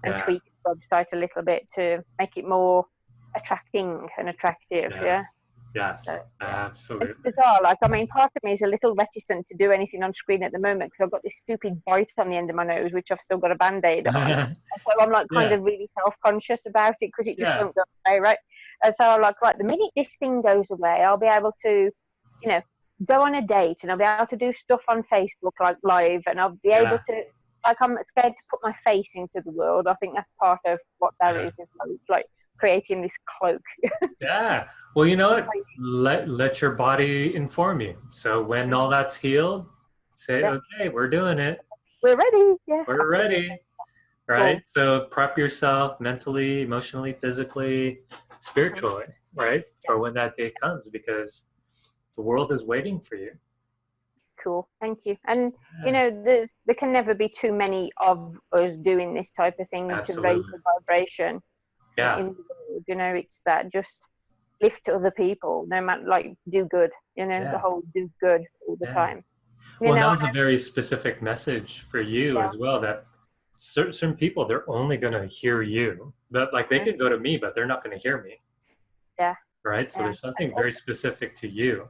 yeah, tweak the website a little bit to make it more attracting and attractive. Yeah. yes, So yes, yeah, it's absolutely. bizarre. Like, I mean, part of me is a little reticent to do anything on screen at the moment because I've got this stupid bite on the end of my nose, which I've still got a band-aid on. And so I'm like kind Yeah, of really self-conscious about it because it just yeah, won't go away, right? And so I'm like, right, the minute this thing goes away, I'll be able to, you know, go on a date and I'll be able to do stuff on Facebook like live, and I'll be able yeah, to, like, I'm scared to put my face into the world. I think that's part of what that yeah. is well. It's like creating this cloak. Yeah. Well, you know what? Let your body inform you. So when all that's healed, say, Yeah, okay, we're doing it. we're ready. Yeah, We're absolutely. ready. Right? Cool. So prep yourself mentally, emotionally, physically, Mhm. spiritually, right? Yeah, For when that day comes, because the world is waiting for you. cool. Thank you. And Yeah, there can never be too many of us doing this type of thing to raise absolutely. the vibration Yeah. in the world. It's that just lift other people, no matter, like, do good. The Yeah. whole do good all the Yeah. time. Well, and that I was a very specific message for you yeah. as well, that certain people, they're only going to hear you. That, like, they Mhm. could go to me, but they're not going to hear me. Yeah. Right? So Yeah. there's something very specific to you.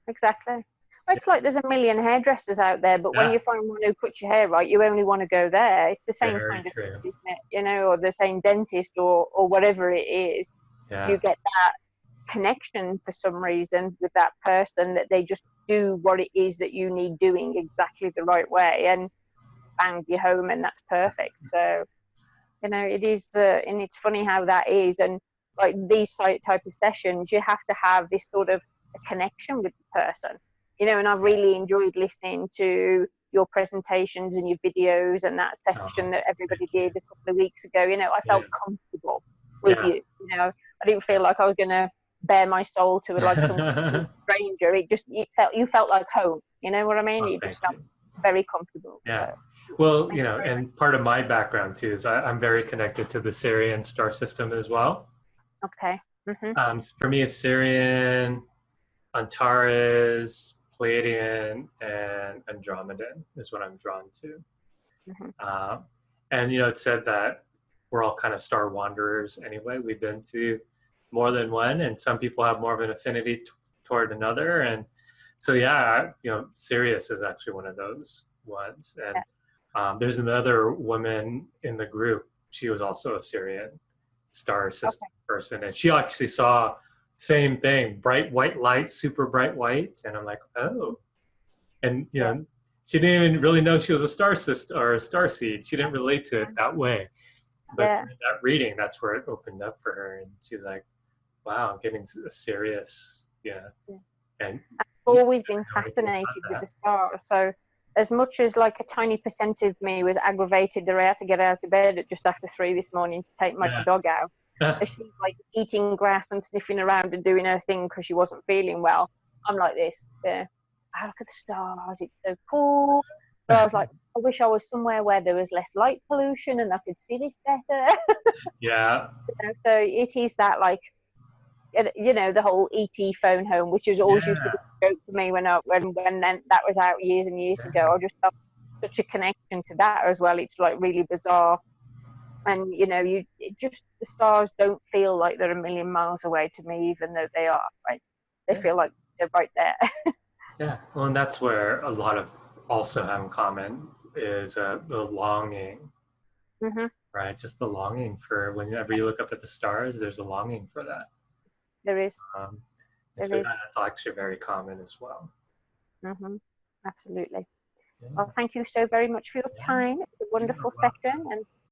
Exactly. Well, Yeah. it's like there's a million hairdressers out there, but when Yeah. you find one who cuts your hair right, you only want to go there. It's the same Very kind of true. thing, isn't it? Or the same dentist or whatever it is. You Yeah. get that connection for some reason with that person that they just do what it is that you need doing exactly the right way, and bang, you're home, and that's perfect. So, you know, it is, and it's funny how that is. And like these type of sessions, you have to have this sort of a connection with the person, you know. And I've really enjoyed listening to your presentations and your videos and that session Oh, that thank everybody you. did a couple of weeks ago. You know, I felt comfortable with Yeah. you. You know, I didn't feel like I was going to bare my soul to like some Yeah. stranger. It just, you felt like home. You know what I mean? Oh, You just thank felt you. very comfortable. So Yeah. Well, thank you you know, very and part of my background too is I'm very connected to the Sirian star system as well. much. Okay. Mhm. For me, it's Sirian, Antares, Pleiadian, and Andromedan is what I'm drawn to. Mhm. Uh, and you know, it's said that we're all kind of star wanderers anyway. We've been to more than one, and some people have more of an affinity toward another. And so, yeah, you know, Sirius is actually one of those ones. And Yeah. there's another woman in the group. She was also a Syrian star system Okay. person, and she actually saw same thing, bright white light, super bright white, and I'm like, oh, and you Yeah. know, she didn't even really know she was a star system or a star seed. She didn't relate to it that way, but Yeah. during that reading, that's where it opened up for her, and she's like, wow, I'm getting serious, yeah, Yeah. and I've you always been don't know anything fascinated with about the stars. So as much as like a tiny percent of me was aggravated that I had to get out of bed at just after 3 this morning to take my that. dog out, Yeah. as she's like eating grass and sniffing around and doing her thing because she wasn't feeling well, I'm like this. Yeah. I look at the stars. It's so cool. But I was like, I wish I was somewhere where there was less light pollution and I could see this better. Yeah. So it is that like, you know, the whole ET phone home, which has always used to be Yeah. a joke for me when then that was out years and years ago. I just felt such a connection to that as well. It's like really bizarre. And you know, the stars don't feel like they're a million miles away to me, even though they are. Right? They Yeah. feel like they're right there. Yeah. Well, and that's where a lot of also have in common is the longing, Hmm. right? Just the longing for whenever you look up at the stars, there's a longing for that. There is. Um, and There so, yeah, is. that's actually very common as well. Hmm. Absolutely. Yeah. Well, thank you so very much for your Yeah. time. It's a You're wonderful session, welcome. and